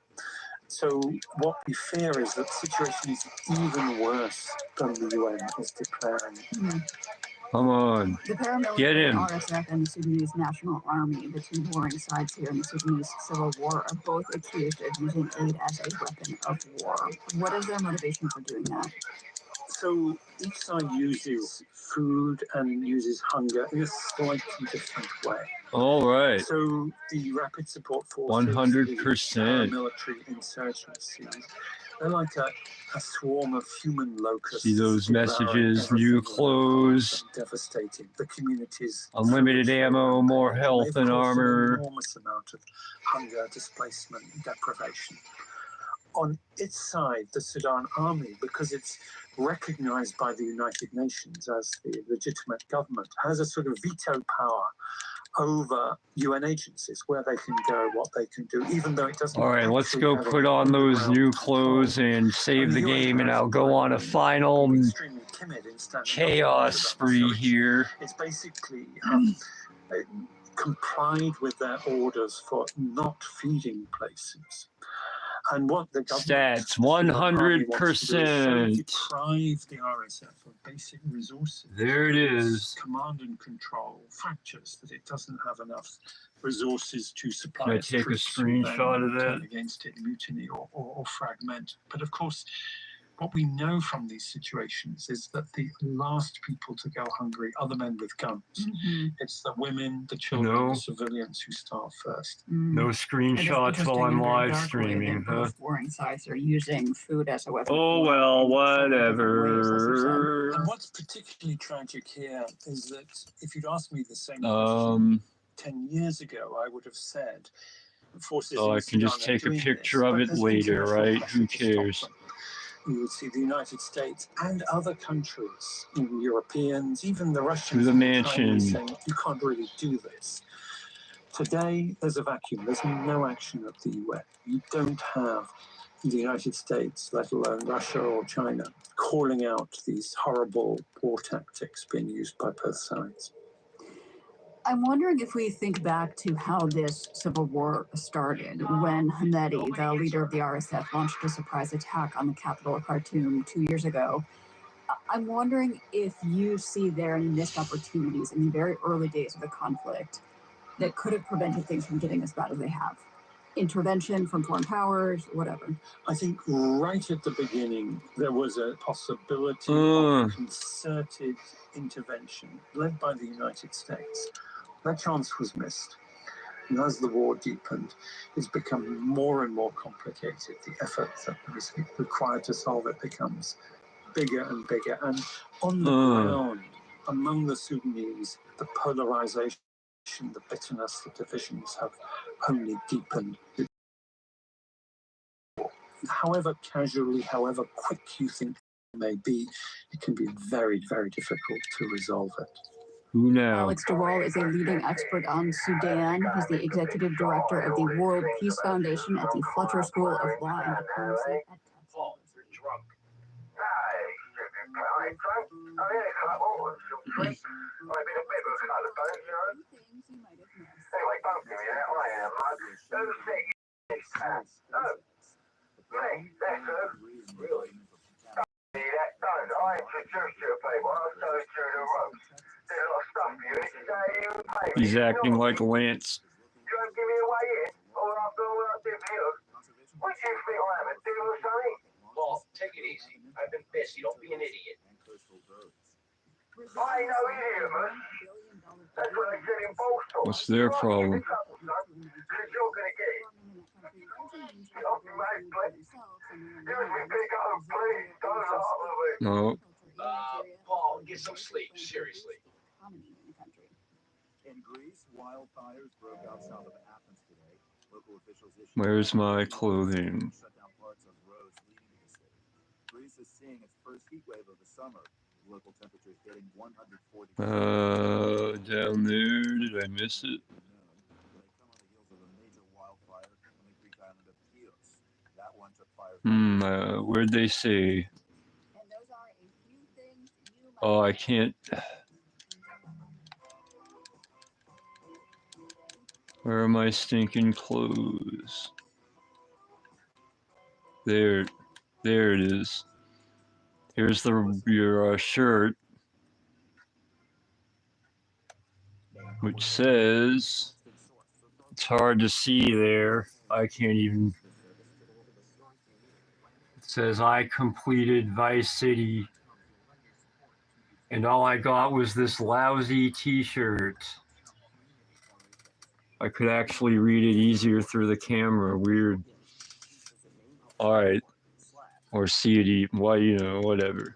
So what we fear is that the situation is even worse than the UN is declaring. Come on, The paramilitary get him. RSF and the Sudanese National Army, the two warring sides here in the Sudanese civil war, are both accused of using aid as a weapon of war. What is their motivation for doing that? So each side uses food and uses hunger in a slightly different way. All right. So the rapid support forces, 100%. Military insurgencies, they're like a swarm of human locusts. See those messages, new clothes, devastating. The communities, unlimited ammo, more health and armor. An enormous amount of hunger, displacement, deprivation. On its side, the Sudan army, because it's recognized by the United Nations as the legitimate government, has a sort of veto power over UN agencies, where they can go, what they can do, even though it doesn't. All right, let's go put on those new clothes and save the game, and I'll go on a final chaos spree here. It's basically complied with their orders for not feeding places. And what the stats 100%. Deprive the RSF of basic resources. There it is. Command and control fractures that it doesn't have enough resources to supply. Can I take a screenshot of that? Against it, mutiny or fragment. But of course, what we know from these situations is that the last people to go hungry are the men with guns. It's the women, the children, the civilians who starve first. No screenshots while I'm live streaming, huh? Both warring sides are using food as a weapon. Oh, well, whatever. And what's particularly tragic here is that if you'd asked me the same question 10 years ago, I would have said forces. Oh, I can just take a picture of it later, right? Who cares? You would see the United States and other countries, even Europeans, even the Russians, to the mansion, saying you can't really do this. Today, there's a vacuum. There's no action at the UN. You don't have the United States, let alone Russia or China, calling out these horrible war tactics being used by both sides. I'm wondering if we think back to how this civil war started, when Hamedi, the leader of the RSF, launched a surprise attack on the capital of Khartoum 2 years ago. I'm wondering if you see there any missed opportunities in the very early days of the conflict that could have prevented things from getting as bad as they have. Intervention from foreign powers, whatever. I think right at the beginning, there was a possibility of concerted intervention led by the United States. That chance was missed. And as the war deepened, it's become more and more complicated. The effort that was required to solve it becomes bigger and bigger. And on the ground, among the Sudanese, the polarization, the bitterness, the divisions have only deepened. However casually, however quick you think it may be, it can be very, very difficult to resolve it. Who now? Alex DeWall is a leading expert on Sudan. He's the executive director of the World Peace Foundation at the Fletcher School of Law and Diplomacy at Texas. You're drunk. I ain't drunk. I had a couple of drinks. I've been a bit of a kind of bone, you know. Anyway, don't give me that. I am. Don't say no. Hey, that's really. That don't. I introduced you to people. I'll show you through the ropes. There's a lot of stuff you need to say. You pay me. He's acting like Lance. You don't give me a way in. All after all I did for you. What do you think I am, a deal or something? Well, take it easy. I've been busy. Don't be an idiot. I ain't no idiot, man. That's what they said in Boston. What's their problem? Because you're going to get it. Don't be mad, please. You can pick up, please. Don't laugh at me. No. Paul, get some sleep. Seriously. In Greece, wildfires broke out south of Athens today. Local officials issued Where's my clothing? shut down parts of roads leading to the city. Greece is seeing its first heat wave of the summer. Local temperatures hitting 140. Down there. Did I miss it? They come on the heels of a major wildfire. Where'd they say? And those are a few things you might Oh, I know. can't. Where are my stinking clothes? There it is. Here's your shirt, which says, it's hard to see there. I can't even. It says I completed Vice City, and all I got was this lousy T-shirt. I could actually read it easier through the camera. Weird. All right, or see it even. Why, whatever.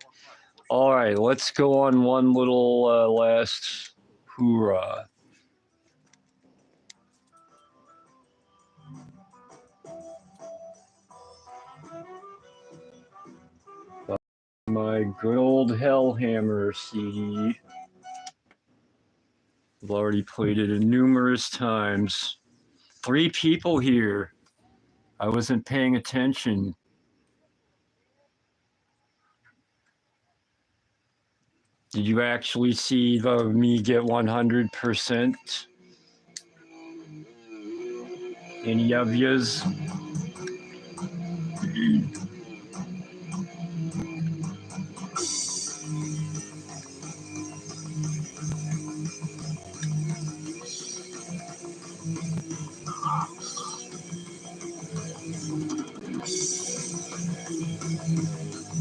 All right, let's go on one little last hoorah. My good old Hellhammer CD. I've already played it numerous times. 3 people here. I wasn't paying attention. Did you actually see me get 100%? Any of yous?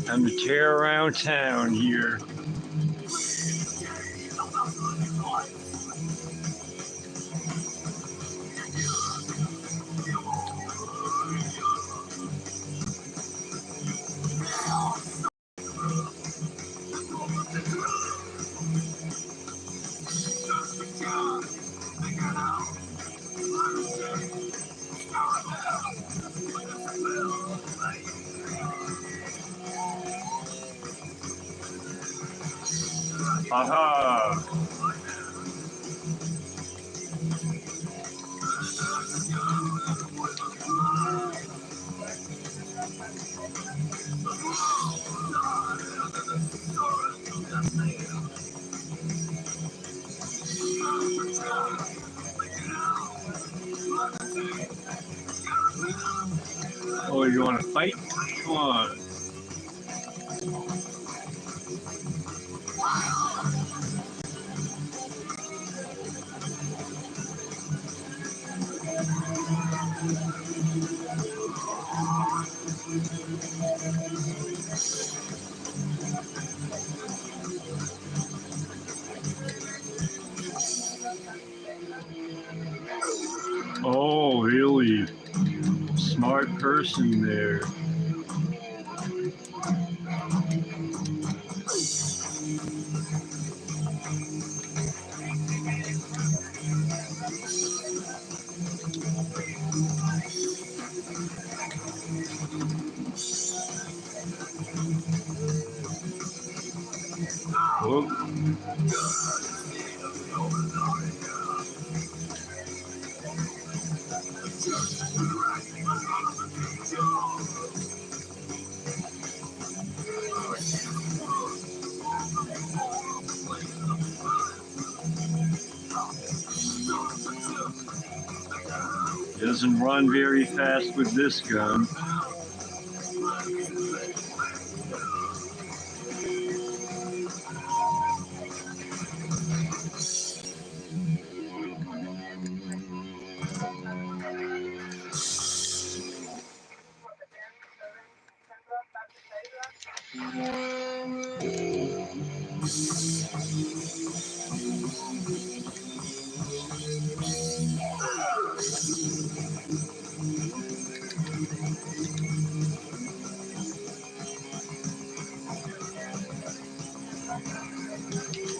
Time to tear around town here. Aha! Oh, you want to fight? Come on. Oh, really? Smart person there. Whoop. Doesn't run very fast with this gun.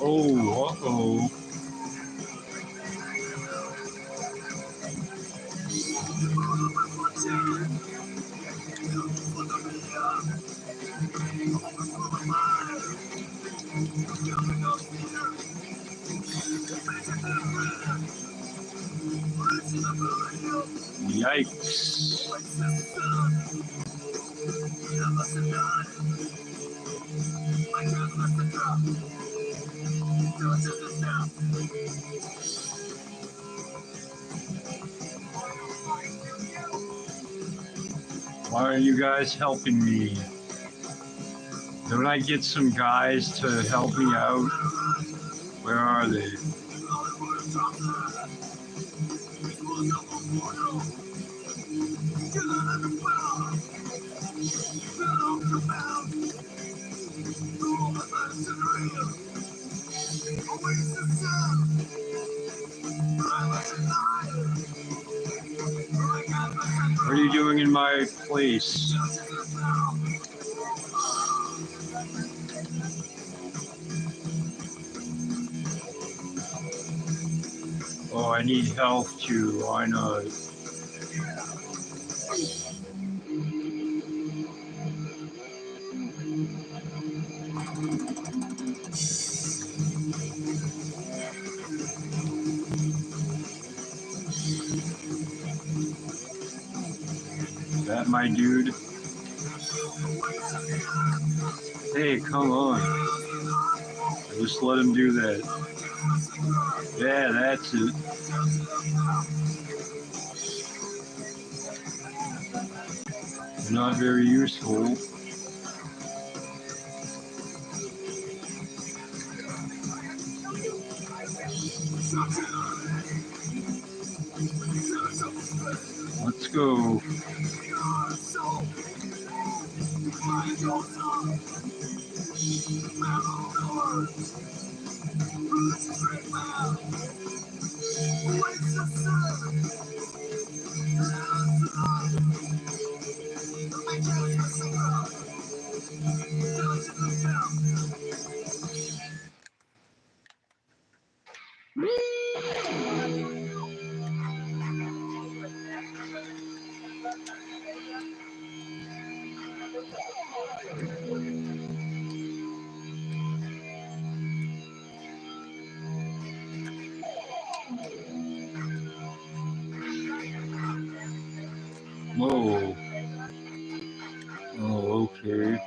Oh, uh-oh. Yikes. Why are you guys helping me? Don't I get some guys to help me out? Where are they? What are you doing in my place? Oh, I need health too. Why not? Is that my dude? Hey, come on. Just let him do that. Yeah, that's it. Not very useful. Let's go. Whoa. Oh, okay.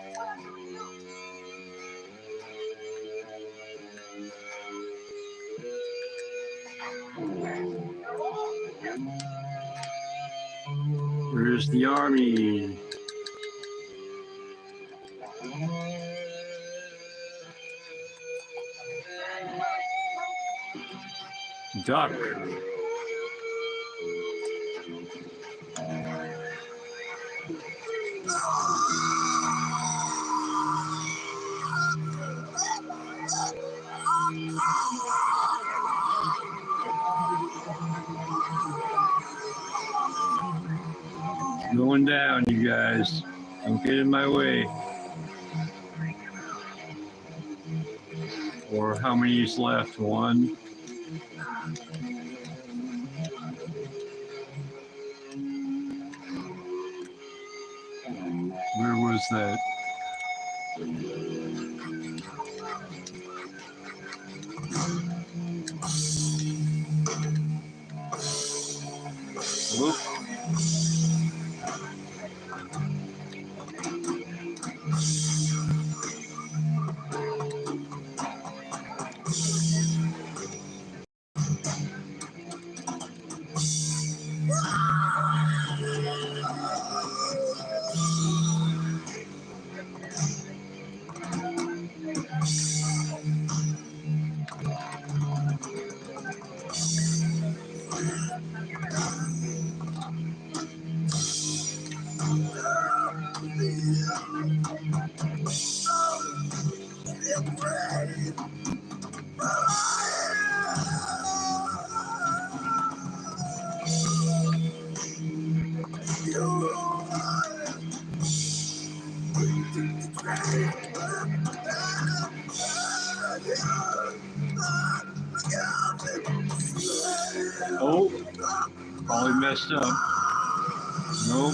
Where's the army? Duck. Going down, you guys. Don't get in my way. Or how many's left? One. Where was that? Whoop. Oh, probably messed up. Nope.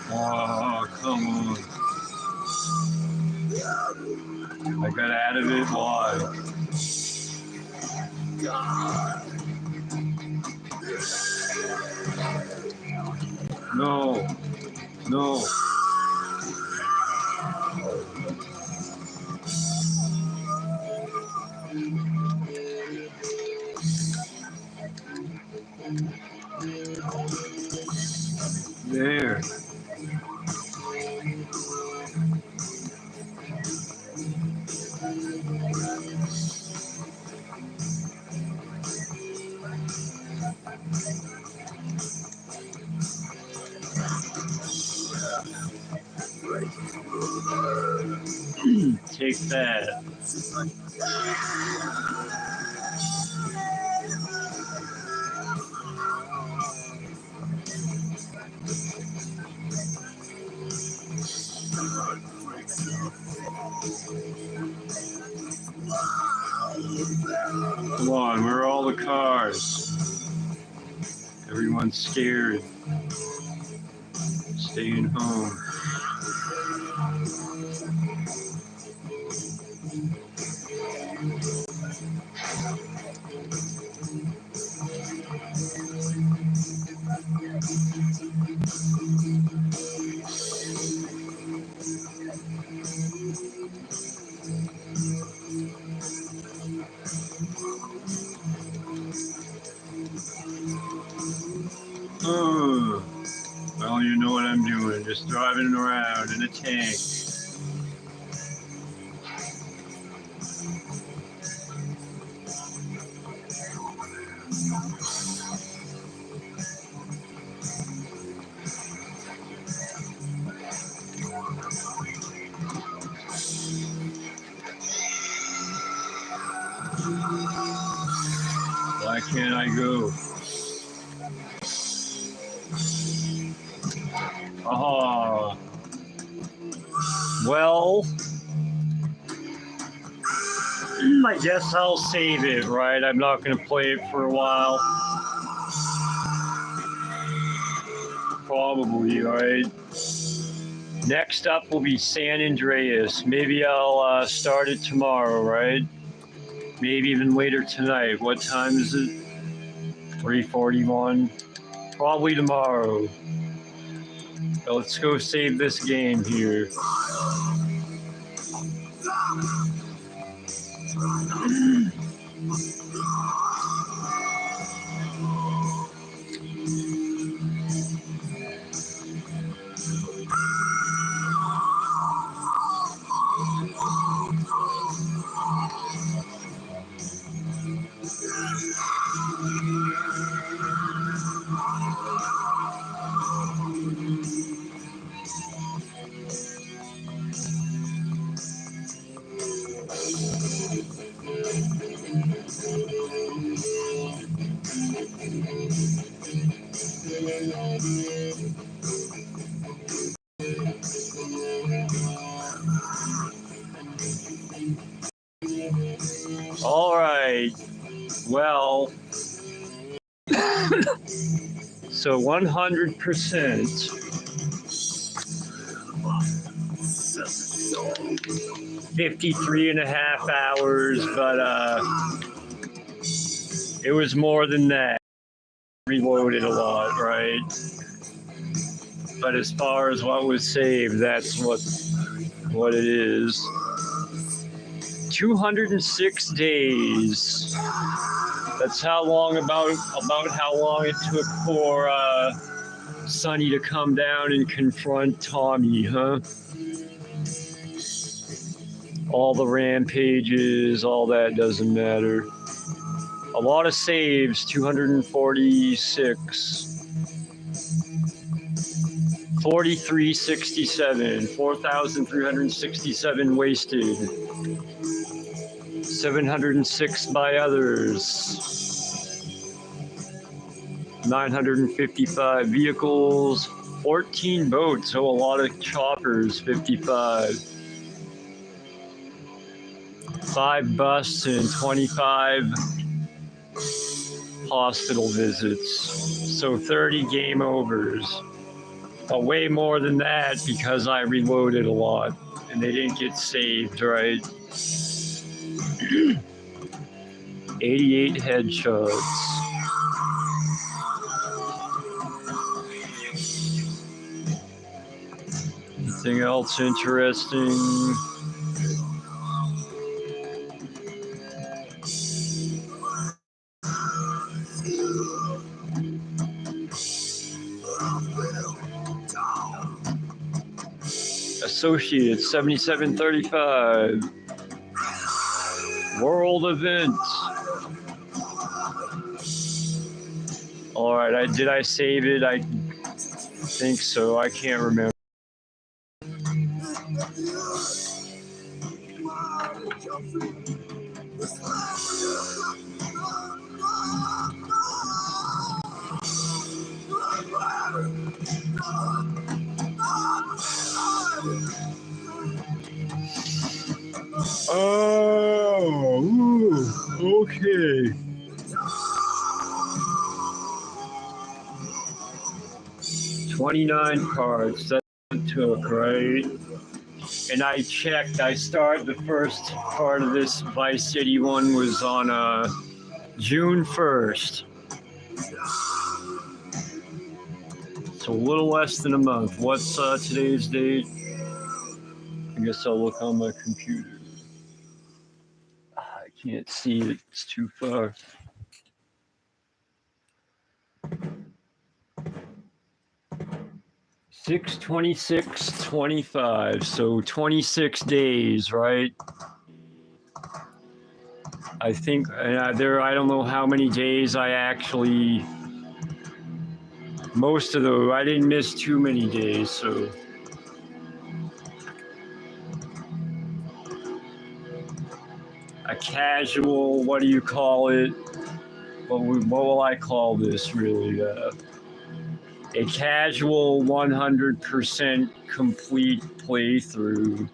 Oh, come on. out of it. Why? No. No. There. Take that. Come on, where are all the cars? Everyone's scared. Staying home. Oh, well, you know what I'm doing. Just driving around in a tank. Why can't I go? Oh. Well, I guess I'll save it, right? I'm not going to play it for a while. Probably, right? Next up will be San Andreas. Maybe I'll start it tomorrow, right? Maybe even later tonight. What time is it? 3:41. Probably tomorrow. So let's go save this game here. All right. Well, so 100%. 53 and a half hours, but it was more than that. Reloaded a lot, right? But as far as what was saved, that's what it is. 206 days. That's how long about how long it took for Sonny to come down and confront Tommy, huh? All the rampages, all that doesn't matter. A lot of saves, 246. 4367, 4,367 wasted. 706 by others. 955 vehicles, 14 boats, so a lot of choppers, 55. 5 busts and 25 hospital visits. So 30 game overs. But way more than that because I reloaded a lot and they didn't get saved, right? 88 headshots. Anything else interesting? Associated 7735. World event. All right, did I save it? I think so. I can't remember. Oh, ooh, okay. $29 cards that took, right? And I checked. I started the first part of this Vice City one was on June 1st. So a little less than a month. What's today's date? I guess I'll look on my computer. I can't see it. It's too far. (6/26/25). So 26 days, right? I think I don't know how many days I actually. Most of those, I didn't miss too many days, so. A casual, what do you call it? What will I call this really? A casual 100% complete playthrough.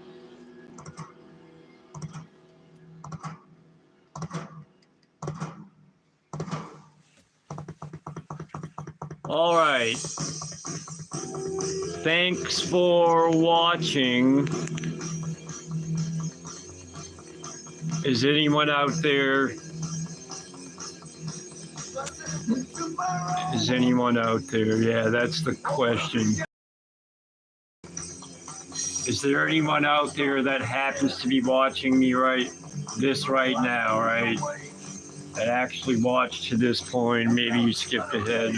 All right. Thanks for watching. Is anyone out there? Is anyone out there? Yeah, that's the question. Is there anyone out there that happens to be watching me right now, right? That actually watched to this point? Maybe you skipped ahead.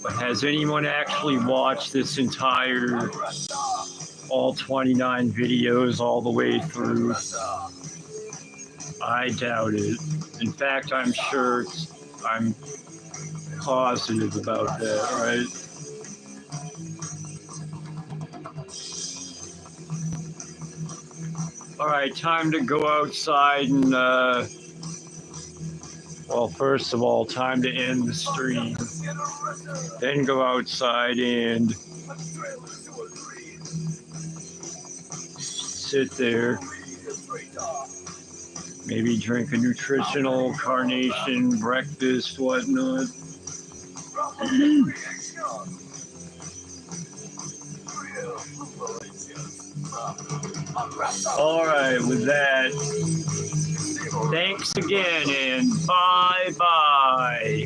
But has anyone actually watched this entire, all 29 videos all the way through? I doubt it. In fact, I'm sure, I'm positive about that, right? All right, time to go outside and, well, first of all, time to end the stream. Then go outside and sit there. Maybe drink a nutritional carnation breakfast, whatnot. All right, with that, thanks again and bye-bye.